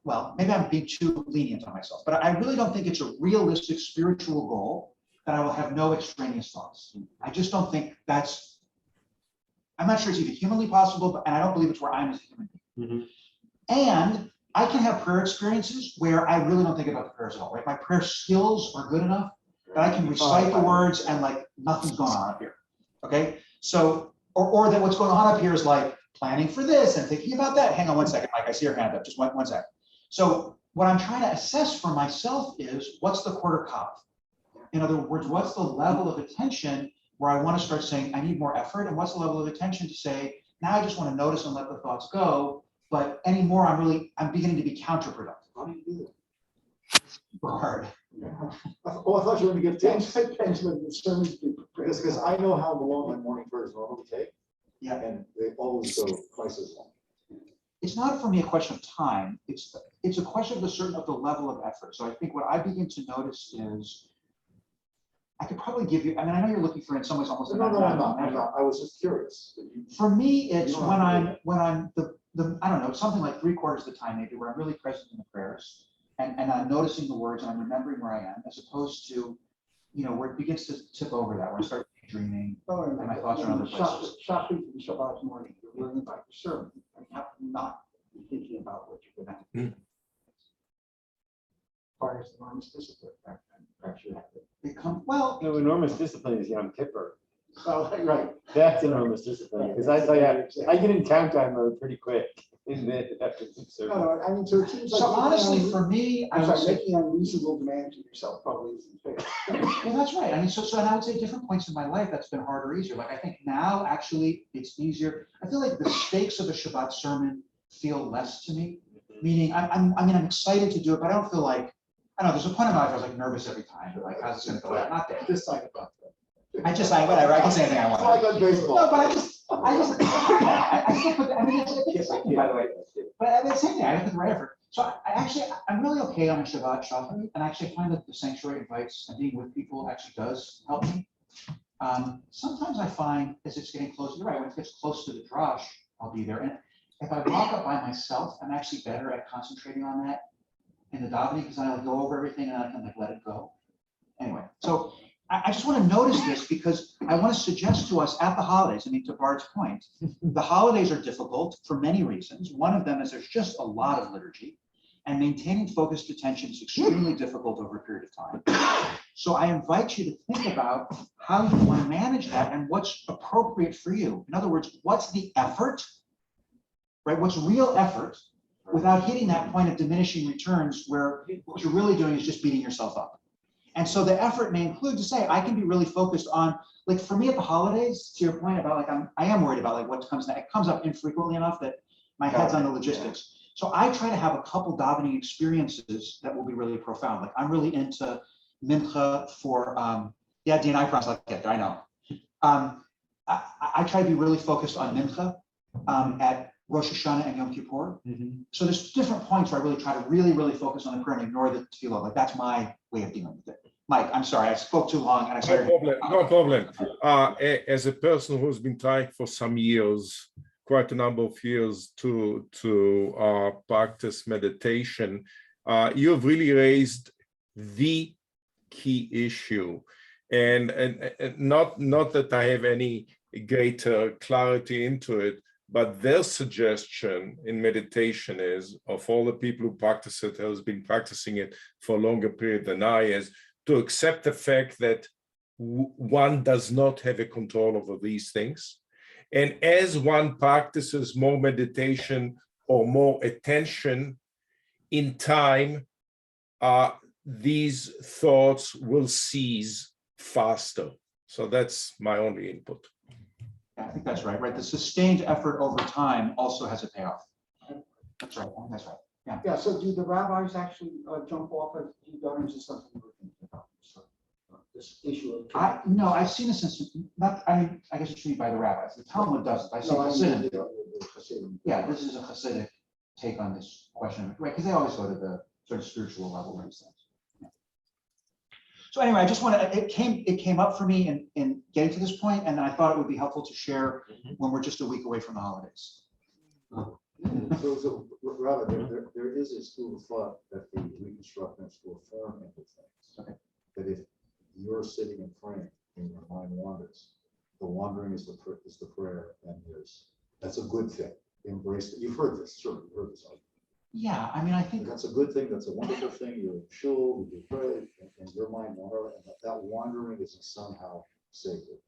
Well, maybe I'm being too lenient on myself, but I really don't think it's a realistic spiritual goal that I will have no extraneous thoughts. I just don't think I'm not sure it's even humanly possible, and I don't believe it's where I'm as a human being. And I can have prayer experiences where I really don't think about the prayers at all, right? My prayer skills are good enough that I can recite the words and like nothing's going on up here, okay? So, or that what's going on up here is like planning for this and thinking about that. Hang on one second, Mike, I see your hand up, just one second. So what I'm trying to assess for myself is what's the quarter cop? In other words, what's the level of attention where I want to start saying I need more effort, and what's the level of attention to say, now I just want to notice and let the thoughts go, but anymore I'm beginning to be counterproductive. How do you do that? Super hard. Oh, I thought you were going to get Benjamin the sermons because I know how long my morning prayers normally take. Yeah. And they always go twice as long. It's not for me a question of time. It's a question of the level of effort. So I think what I begin to notice is I could probably give you, I mean, I know you're looking for in some ways almost. No, I'm not. I was just curious. For me, it's when I'm I don't know, something like 3/4 of the time maybe where I'm really present in the prayers and I'm noticing the words and I'm remembering where I am, as opposed to, where it begins to tip over that, where I start dreaming and my thoughts are in other places. Shopping in Shabbat morning, you're learning about your sermon, and you have to not be thinking about what you're going to do. Requires enormous discipline. Perhaps you have to No, enormous discipline is Yom Kippur. Well, right. That's enormous discipline, because I tell you, I get in countdown mode pretty quick in the afternoon service. No, I mean, so it seems like. So honestly, for me, I would say, making unreasonable demands of yourself probably isn't fair. well, that's right. I mean, so and I would say different points in my life that's been harder or easier. Like I think now actually it's easier. I feel like the stakes of a Shabbat sermon feel less to me. Meaning I'm excited to do it, but I don't feel like, I don't know, there's a point in my life I was like nervous every time, but like how's it gonna go out? Not that. This side about that. Whatever, I can say anything I want. It's like on baseball. No, but I still put, I mean, it's the same thing, by the way. But I mean, the same thing, I put the right effort. So I'm really okay on a Shabbat Shalom, and I actually find that the sanctuary invites and being with people actually does help me. Sometimes I find as it's getting closer, you're right, when it gets close to the drush, I'll be there. And if I walk up by myself, I'm actually better at concentrating on that in the davening because I go over everything and I can like let it go. Anyway, so I just want to notice this because I want to suggest to us at the holidays, I mean, to Bard's point, the holidays are difficult for many reasons. One of them is there's just a lot of liturgy. And maintaining focused attention is extremely difficult over a period of time. So I invite you to think about how you want to manage that and what's appropriate for you. In other words, what's the effort, right? What's real effort without hitting that point of diminishing returns where what you're really doing is just beating yourself up. And so the effort may include to say, I can be really focused on, like for me at the holidays, to your point about like, I am worried about like what comes next. It comes up infrequently enough that my head's on the logistics. So I try to have a couple davening experiences that will be really profound. Like I'm really into mincha for, yeah, Dean, I promise I'll get there, I know. I try to be really focused on mincha at Rosh Hashanah and Yom Kippur. So there's different points where I really try to really focus on the prayer and ignore the tefillah. Like that's my way of dealing with it. Mike, I'm sorry, I spoke too long and I started. No problem. As a person who's been trying for some years, quite a number of years to practice meditation, you've really raised the key issue. And not that I have any greater clarity into it, but their suggestion in meditation is, of all the people who practice it, has been practicing it for a longer period than I, is to accept the fact that one does not have a control over these things. And as one practices more meditation or more attention in time, these thoughts will cease faster. So that's my only input. Yeah, I think that's right, right? The sustained effort over time also has a payoff. That's right, I think that's right. Yeah. Yeah, so do the rabbis actually jump off of Darwin's or something we're thinking about? So, this issue of. No, I've seen this instance, not, I mean, I guess it's treated by the rabbis. The Talmud does it. I see Hasidim. Yeah, this is a Hasidic take on this question, right? Because they always go to the sort of spiritual level of these things. Yeah. So anyway, I just want to, it came up for me in getting to this point, and I thought it would be helpful to share when we're just a week away from the holidays. So rather, there is a school of thought that the reconstructionists will form into things. Okay. That if you're sitting and praying and your mind wanders, the wandering is the prayer, and that's a good thing. Embrace it. You've heard this, sure, you've heard this. Yeah, I mean, I think that's a good thing. That's a wonderful thing. You're in shul, you pray, and your mind wanders, and that wandering is somehow sacred.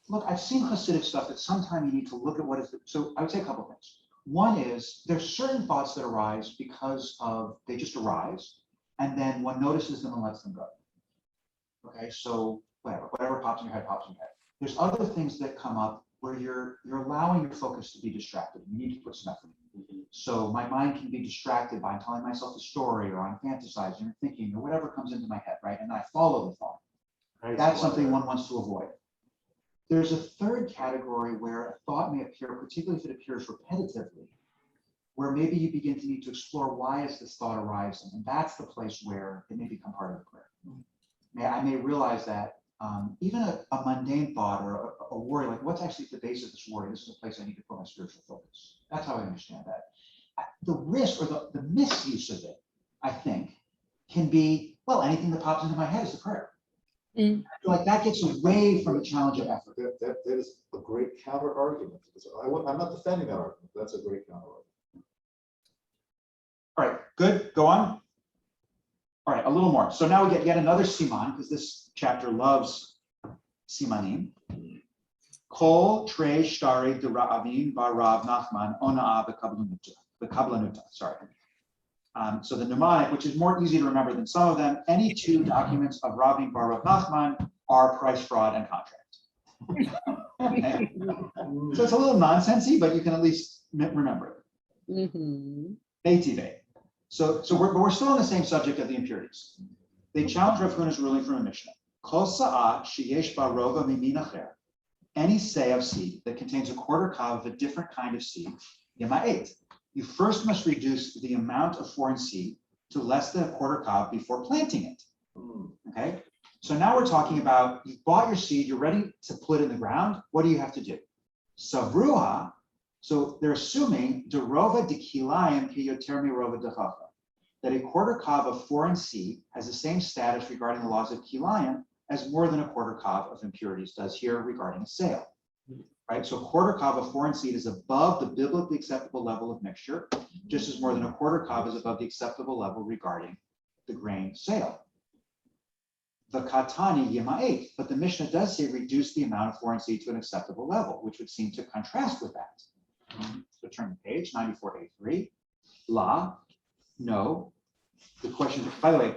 Look, I've seen Hasidic stuff that sometimes you need to look at what is, so I would say a couple of things. One is there's certain thoughts that arise because of, they just arise, and then one notices them and lets them go. Okay, so whatever pops in your head, pops in your head. There's other things that come up where you're allowing your focus to be distracted. You need to put some effort in. So my mind can be distracted by telling myself a story, or I'm fantasizing or thinking, or whatever comes into my head, right? And I follow the thought. That's something one wants to avoid. There's a third category where a thought may appear, particularly if it appears repetitively, where maybe you begin to need to explore why is this thought arising, and that's the place where it may become part of the prayer. I may realize that even a mundane thought or a worry, like what's actually at the base of this worry, this is a place I need to put my spiritual focus. That's how I understand that. The risk or the misuse of it, I think, can be, well, anything that pops into my head is a prayer. Like that gets away from the challenge of effort. That is a great counter argument. I'm not defending that argument. That's a great counter argument. All right, good. Go on. All right, a little more. So now we get yet another siman, because this chapter loves simanim. Kol trei shtari de Ra'avin bar Rav Nachman ona'a v'kablanuta. Sorry. So the mnemonic, which is more easy to remember than some of them, any two documents of Ravin bar Rav Nachman are price, fraud, and contract. Okay. So it's a little nonsensy, but you can at least remember it. Beitive. So we're still on the same subject of the impurities. They challenge Rav Huna's ruling from a Mishnah. Kol sa'ah sheyesh ba rova mimin acher. Any say of seed that contains a quarter kav of a different kind of seed, yema'et. You first must reduce the amount of foreign seed to less than a quarter kav before planting it. Okay. So now we're talking about you've bought your seed, you're ready to put it in the ground. What do you have to do? Savruha. So they're assuming derova de kilayim piyoter mirova dechacha, that a quarter kav of foreign seed has the same status regarding the laws of kilayim as more than a quarter kav of impurities does here regarding a sale. right? So a quarter kav of foreign seed is above the biblically acceptable level of mixture, just as more than a quarter kav is above the acceptable level regarding the grain sale. The katani yima'et, but the Mishnah does say reduce the amount of foreign seed to an acceptable level, which would seem to contrast with that. So turn the page, 94A3. La, no. The question, by the way,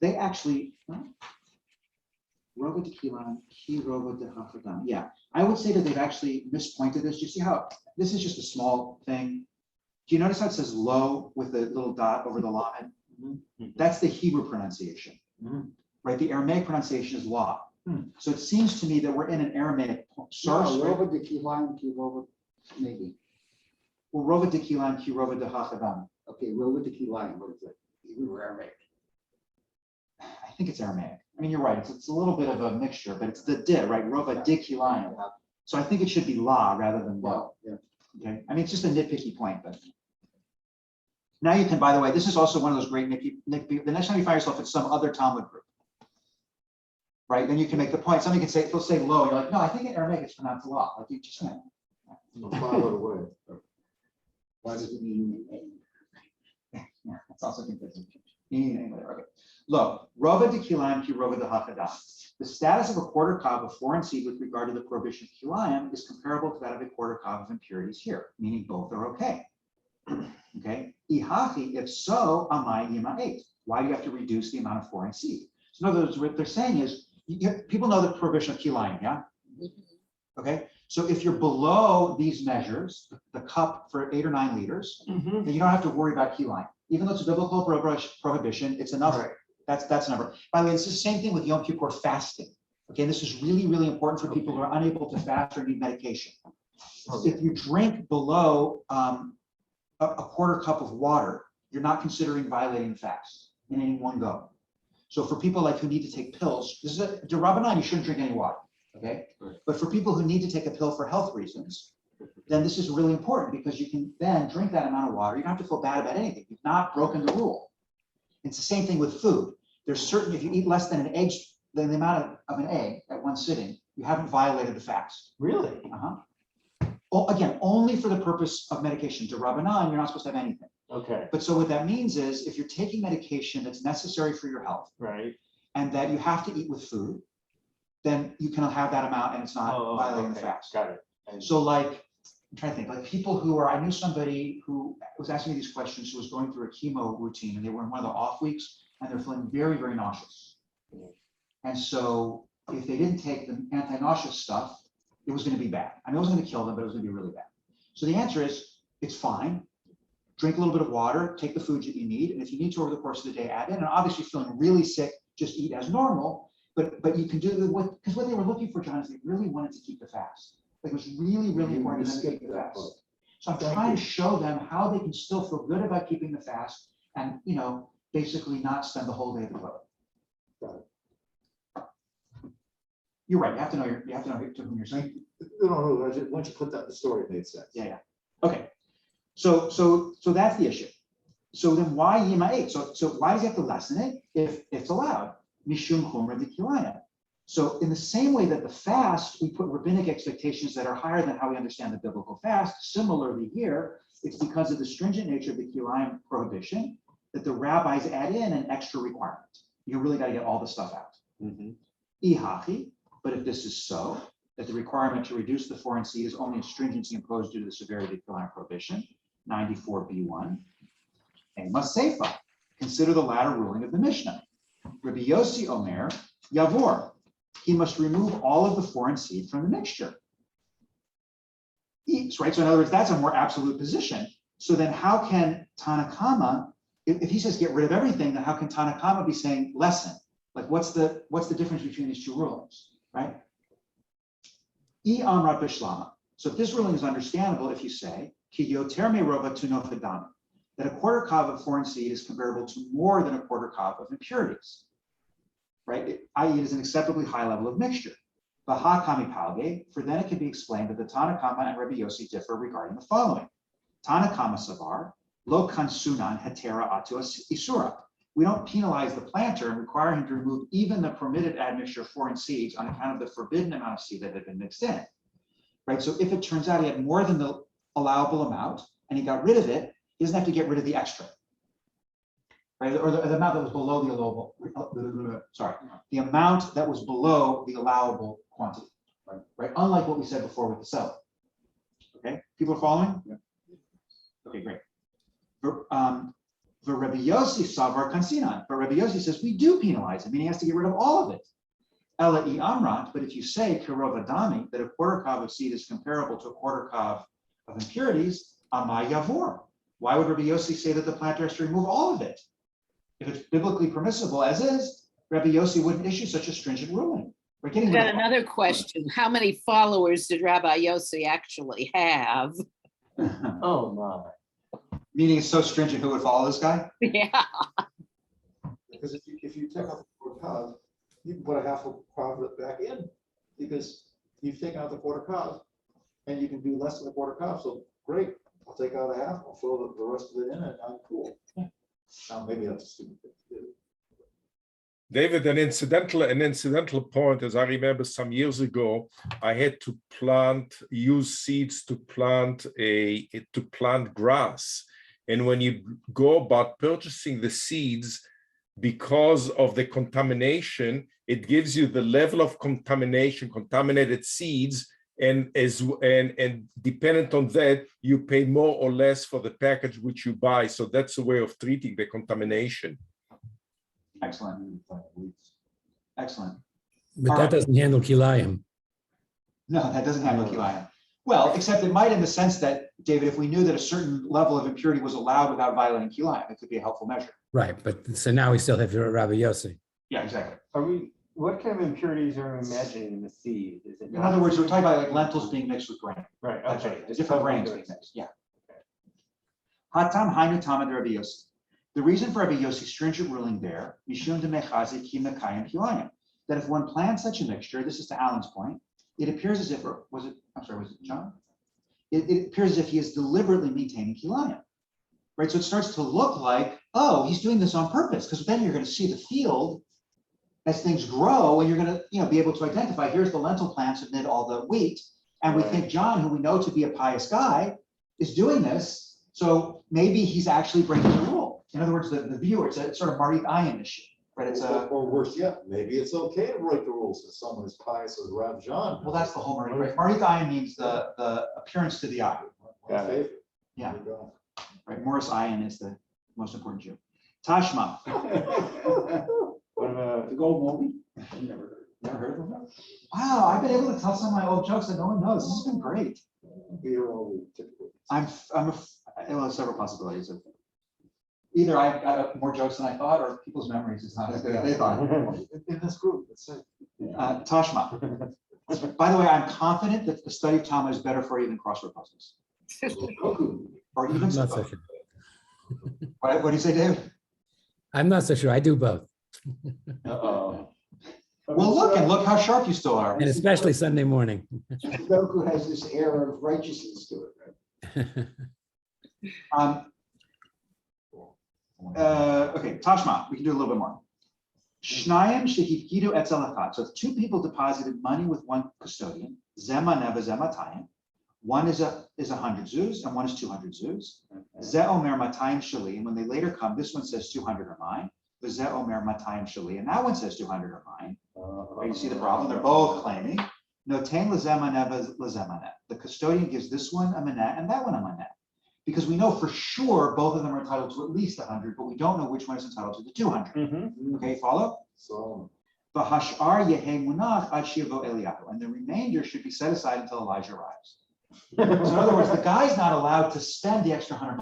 they actually, Rova de Kilan, Ki Rova de Hafadam. Yeah, I would say that they've actually mispointed this. Do you see how this is just a small thing? Do you notice how it says low with the little dot over the lamed? That's the Hebrew pronunciation, right? The Aramaic pronunciation is la. So it seems to me that we're in an Aramaic source. No, Rova de Kilan, Ki Rova, maybe. Well, Rova de Kilan, Ki Rova de Hafadam. Okay, Rova de Kilan, what is it? Hebrew or Aramaic? I think it's Aramaic. I mean, you're right. It's a little bit of a mixture, but it's the di, right? Rova de Kilan. So I think it should be la rather than lo. Yeah. Okay. I mean, it's just a nitpicky point, but now you can, by the way, this is also one of those great nitpicky. The next time you find yourself at some other Talmud group, right? Then you can make the point. Somebody can say, they'll say low. You're like, no, I think in Aramaic it's pronounced la. Like you just meant. File it away. Why does it mean? Yeah, that's also confusing. Okay. Lo, Rova de Kilayim ki Rova de Hafadam. The status of a quarter kav of foreign seed with regard to the prohibition of Kilayim is comparable to that of a quarter kav of impurities here, meaning both are okay. Okay. Ihachi, if so, amai yima'et. Why do you have to reduce the amount of foreign seed? So in other words, what they're saying is, people know the prohibition of Kilayim, yeah? Okay. So if you're below these measures, the cup for 8 or 9 liters, then you don't have to worry about Kilayim. Even though it's a biblical prohibition, it's enough. Right. That's a number. By the way, it's the same thing with Yom Kippur fasting. Okay, this is really, really important for people who are unable to fast or need medication. If you drink below a quarter cup of water, you're not considering violating the fast in any one go. So for people like who need to take pills, this is a Rabbanan, you shouldn't drink any water. Okay, but for people who need to take a pill for health reasons, then this is really important because you can then drink that amount of water. You don't have to feel bad about anything. You've not broken the rule. It's the same thing with food. There's certain, if you eat less than the amount of an egg at one sitting, you haven't violated the fast. Really? Again, only for the purpose of medication. To Rabbanan, you're not supposed to have anything. Okay. But so what that means is if you're taking medication that's necessary for your health, Right. and that you have to eat with food, then you can have that amount and it's not violating the fast. Got it. So like, I'm trying to think, like people who are, I knew somebody who was asking me these questions, who was going through a chemo routine and they were in one of the off weeks and they're feeling very, very nauseous. And so if they didn't take the anti-nauseous stuff, it was going to be bad. I mean, it was going to kill them, but it was going to be really bad. So the answer is, it's fine. Drink a little bit of water, take the foods that you need. And if you need to over the course of the day, add in. And obviously feeling really sick, just eat as normal. But you can do because what they were looking for, John, is they really wanted to keep the fast. Like it was really, really important to them to keep the fast. So I'm trying to show them how they can still feel good about keeping the fast and, you know, basically not spend the whole day at the club. You're right. You have to know to whom you're saying. No, once you put that in the story, it made sense. Yeah. Okay. So that's the issue. So then why Yima'et? So why does he have to lessen it if it's allowed? Mishum Chumra D'Kilayim. So in the same way that the fast, we put rabbinic expectations that are higher than how we understand the biblical fast. Similarly here, it's because of the stringent nature of the Kilayim prohibition that the rabbis add in an extra requirement. You really got to get all the stuff out. Ihachi, but if this is so, that the requirement to reduce the foreign seed is only a stringency imposed due to the severity of the Kilayim prohibition, 94b1. And Maseifa, consider the latter ruling of the Mishnah. Rabbi Yossi Omer, Yavor, he must remove all of the foreign seed from the mixture. Right? So in other words, that's a more absolute position. So then how can Tanakama, if he says get rid of everything, then how can Tanakama be saying lessen? Like what's the difference between these two rulings, right? I Amrat Bishlama. So if this ruling is understandable, if you say, Ki yoter merova tunofadami, that a quarter kav of foreign seed is comparable to more than a quarter kav of impurities, right? I.e., it is an acceptably high level of mixture. Baha kami palge, for then it can be explained that the Tanakama and Rabbi Yossi differ regarding the following. Tanakama savar, lo kansunan hetera atu isura. We don't penalize the planter and require him to remove even the permitted admixture of foreign seeds on account of the forbidden amount of seed that had been mixed in. right? So if it turns out he had more than the allowable amount and he got rid of it, he doesn't have to get rid of the extra. Right, or the amount that was below the allowable, sorry, the amount that was below the allowable quantity, right? Unlike what we said before with the seller. Okay, people are following? Yeah. Okay, great. The Rabbi Yossi Savar Kansinan, but Rabbi Yossi says we do penalize him, meaning he has to get rid of all of it. Ela I Amrat, but if you say Kirov Adami, that a quarter kav of seed is comparable to a quarter kav of impurities, Amai Yavor. Why would Rabbi Yossi say that the planter has to remove all of it? If it's biblically permissible as is, Rabbi Yossi wouldn't issue such a stringent ruling. We're I getting got another question. How many followers did Rabbi Yossi actually have? Oh, my. Meaning it's so stringent, who would follow this guy? Yeah. Because if you take out the quarter kav, you can put a half a kav back in, because you've taken out the quarter kav, and you can do less than the quarter kav. So great, I'll take out a half, I'll throw the rest of it in, and I'm cool. Now maybe that's a stupid thing to do. David, an incidental point, as I remember some years ago, I had to use seeds to plant grass. And when you go about purchasing the seeds, because of the contamination, it gives you the level of contamination, contaminated seeds, and dependent on that, you pay more or less for the package which you buy. So that's a way of treating the contamination. Excellent. Excellent. But All that right. doesn't handle kilayim. No, that doesn't handle kilayim. Well, except it might in the sense that, David, if we knew that a certain level of impurity was allowed without violating kilayim, it could be a helpful measure. Right, but so now we still have Rabbi Yossi. Yeah, exactly. What kind of impurities are we imagining in the seed? Is it In other words, we're talking about like lentils being mixed with grain. Right, That's okay. right. There's different grains being mixed, yeah. Hatam hainu tamid Rabbi Yossi. The reason for Rabbi Yossi's stringent ruling there, mishum de mechazi ki mekayim kilayim, that if one plants such a mixture, this is to Alan's point, it appears as if, or was it John? It appears as if he is deliberately maintaining kilayim, right? So it starts to look like, oh, he's doing this on purpose, because then you're going to see the field as things grow, and you're going to, be able to identify, here's the lentil plants amid all the wheat, and we think John, who we know to be a pious guy, is doing this, so maybe he's actually breaking the rule. In other words, the viewer, it's a sort of Marit Ayin issue, right? It's or worse yet, maybe it's okay to break the rules if someone is pious as Rav John. well, that's the whole Marit, right? Marit Ayin means the appearance to the eye. My favorite. Yeah. There you go. Right, Morris Ayin is the most important Jew. Tashma. What about The gold movie? Never heard of them? Wow, I've been able to tell some of my old jokes that no one knows. This has been great. We are all typical. Well, several possibilities of either I've got more jokes than I thought, or people's memories is not as good as they thought. In this group, it's Tashma. By the way, I'm confident that the study of Talmud is better for you than crossword puzzles. Or even I'm not so Sukkot. sure. What do you say, Dave? I'm not so sure. I do both, Uh-oh. Well, look how sharp you still are. and especially Sunday morning. Sudoku has this air of righteousness to it, right? Okay, Tashma, we can do a little bit more. Shnayim shehifkidu etzel echad. So if two people deposited money with one custodian, zema neva zema tayim. One is 100 zuz and one is 200 zuz. Ze omer matayim shali. And when they later come, this one says 200 are mine. The ze omer matayim shali. And that one says 200 are mine. Right, you see the problem? They're both claiming. Notain lezema neva lezema net. The custodian gives this one a manet and that one a manet. Because we know for sure both of them are entitled to at least 100, but we don't know which one is entitled to the 200. Okay, follow? So The hashar yehe munach ad shivo Eliyahu, and the remainder should be set aside until Elijah arrives. So in other words, the guy's not allowed to spend the extra $100,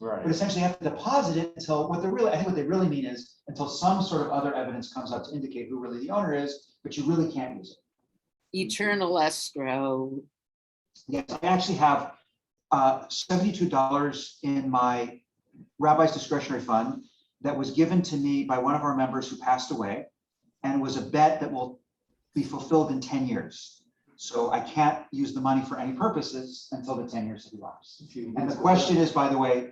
right? but essentially have to deposit it until I think what they really mean is until some sort of other evidence comes up to indicate who really the owner is, but you really can't use it. Eternal escrow. Yes, I actually have $72 in my rabbi's discretionary fund that was given to me by one of our members who passed away, and it was a bet that will be fulfilled in 10 years. So I can't use the money for any purposes until the 10 years have elapsed. And the question is, by the way,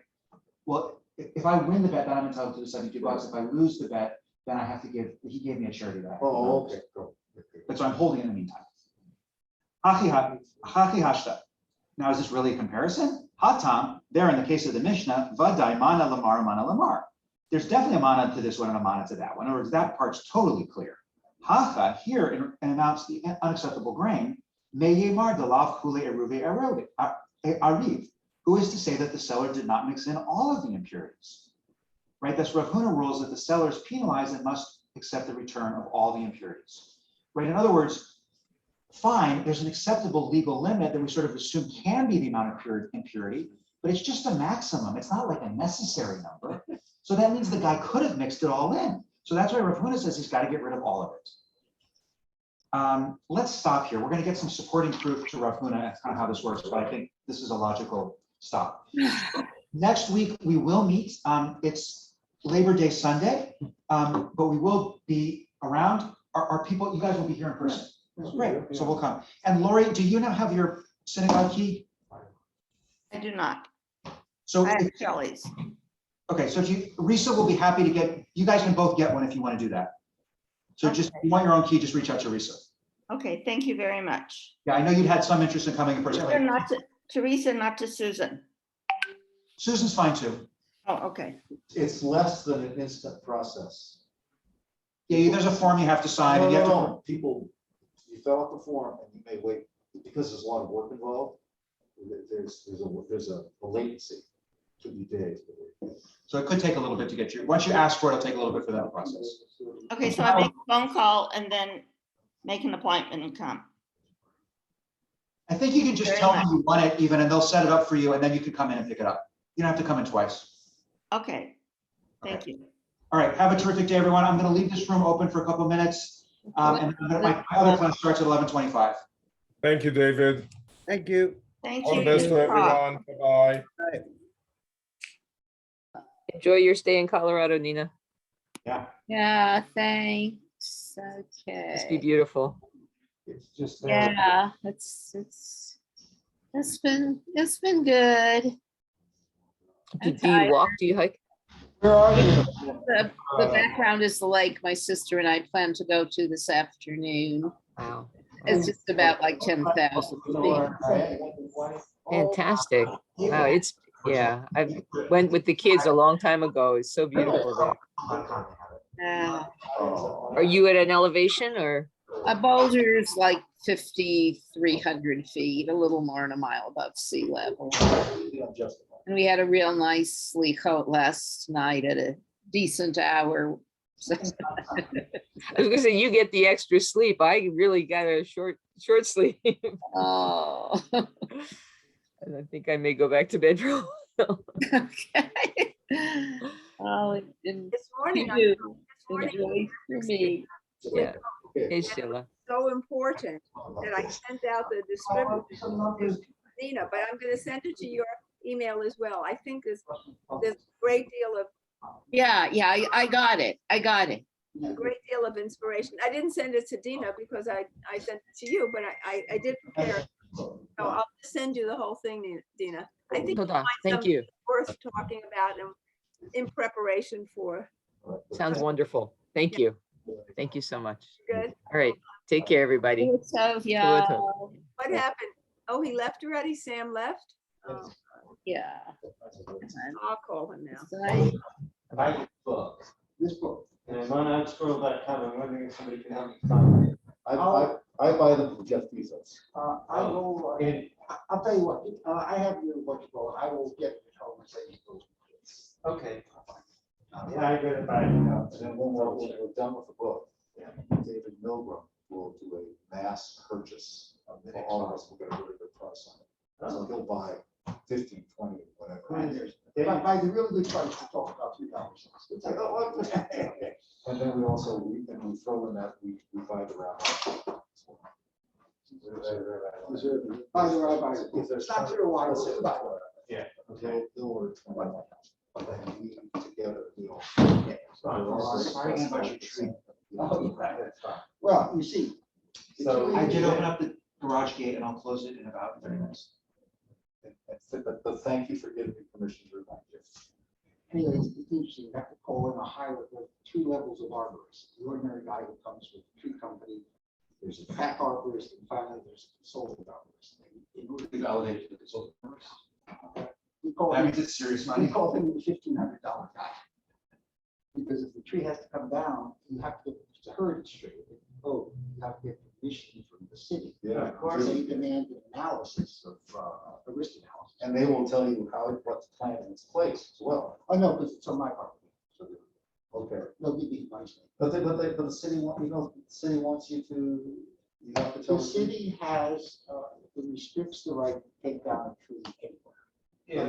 well, if I win the bet, then I'm entitled to the $72. If I lose the bet, then I have to he gave me a charity that I have to Oh, lose. okay, go. But so I'm holding it in the meantime. Hachi hashta. Now, is this really a comparison? Hatam, there in the case of the Mishnah, vadai mana lamar mana lamar. There's definitely a mana to this one and a mana to that one. In other words, that part's totally clear. Hacha here announced the unacceptable grain. Meyemar delav kule eruve ariv. Who is to say that the seller did not mix in all of the impurities? Right? That's Rav Huna rules that the seller is penalized and must accept the return of all the impurities. Right? In other words, fine, there's an acceptable legal limit that we sort of assume can be the amount of impurity, but it's just a maximum. It's not like a necessary number. So that means the guy could have mixed it all in. So that's why Rav Huna says he's got to get rid of all of it. Let's stop here. We're going to get some supporting proof to Rav Huna. That's kind of how this works, but I think this is a logical stop. Next week, we will meet. It's Labor Day Sunday, but we will be around. Our people, you guys will be here in person. Great, so we'll come. And Lori, do you now have your synagogue key? I do not. So, I have Shelley's. okay, so if you, Risa will be happy to get, you guys can both get one if you want to do that. So just, if you want your own key, just reach out to Risa. Okay, thank you very much. Yeah, I know you'd had some interest in coming in person. Not to Teresa, not to Susan. Susan's fine too. Oh, okay. It's less than an instant process. Yeah, there's a form you have to sign and you have to. No, people, you fill out the form and you may wait, because there's a lot of work involved. There's a latency, could be days. So it could take a little bit to get you, once you ask for it, it'll take a little bit for that to process. Okay, so I make a phone call and then make an appointment and come. I think you can just Very tell nice. them you want it even, and they'll set it up for you, and then you can come in and pick it up. You don't have to come in twice. Okay, thank you. All right, have a terrific day, everyone. I'm gonna leave this room open for a couple of minutes. And my other class starts at 11:25. Thank you, David. Thank you. Thank All you. the best to everyone. Bye-bye. Enjoy your stay in Colorado, Nina. Yeah, thanks. Must be Okay. beautiful. It's just. Yeah, it's been good. Do you walk? Do you hike? Where are you? The background is the lake my sister and I plan to go to this afternoon. Wow. It's just about like 10,000 feet. Fantastic. Wow, it's, yeah, I went with the kids a long time ago. It's so beautiful there. Are you at an elevation or? Boulder is like 5,300 feet, a little more than a mile above sea level. And we had a real nice sleekout last night at a decent hour. I was gonna say, you get the extra sleep. I really got a short sleep. Oh, And I think I may go back to bed for a while. okay. Oh, and This morning, you this morning, enjoy for me. Yeah. Hey, Sheila. so important that I sent out the description to Nina, but I'm gonna send it to your email as well. I think there's a great deal of, Yeah, I got it. I got it. a great deal of inspiration. I didn't send it to Dina because I sent it to you, but I did prepare. So I'll just send you the whole thing, Dina. I think Toda. Thank something you. worth talking about in preparation for. Sounds wonderful. Thank you. Thank you so much. Good. All right. Take care, everybody. So, yeah, What happened? Oh, he left already? Sam left? Oh, yeah. I'll call him now. I book. This book. And I'm on outscroll.com. I'm wondering if somebody can help me find it. I buy them from Jeff Bezos. I will, I'll tell you what, I have your what you call, I will get it home and say. Okay. Yeah, I read it by now. And then when we're done with the book, David Milgram will do a mass purchase. For all of us, we'll get a really good price on it. So he'll buy 15, 20, whatever. By the really good price, we talk about $3. It's like, oh, what? And then we also, we throw in that, we buy the rabbi. By the rabbi, If there's it's not zero wine, it's $2. $2. Yeah. Okay, they'll order 20. But then we together, we all. Sorry about your tree. Well, you see. So I did open up the garage gate and I'll close it in about 30 minutes. But thank you for giving me permission to remind you. Anyways, it's interesting, you have to call in a higher, there are 2 levels of arborists. The ordinary guy who comes with tree company, there's there's a track arborist, and finally there's a consultant arborist. In order to validate the consultant arborist. We call That him, means it's serious we money. call him the $1,500 guy. Because if the tree has to come down, you have to, it's a heritage tree. Oh, you have to get permission from the city. Yeah. Of course, they demand an analysis of, a risk analysis. And they will tell you what to plant in its place as well. Oh, no, because it's on my property. So Okay. they'll give me advice. But the city the city wants you to, you have to tell The city has, it restricts the right to take down a tree anywhere. Yeah,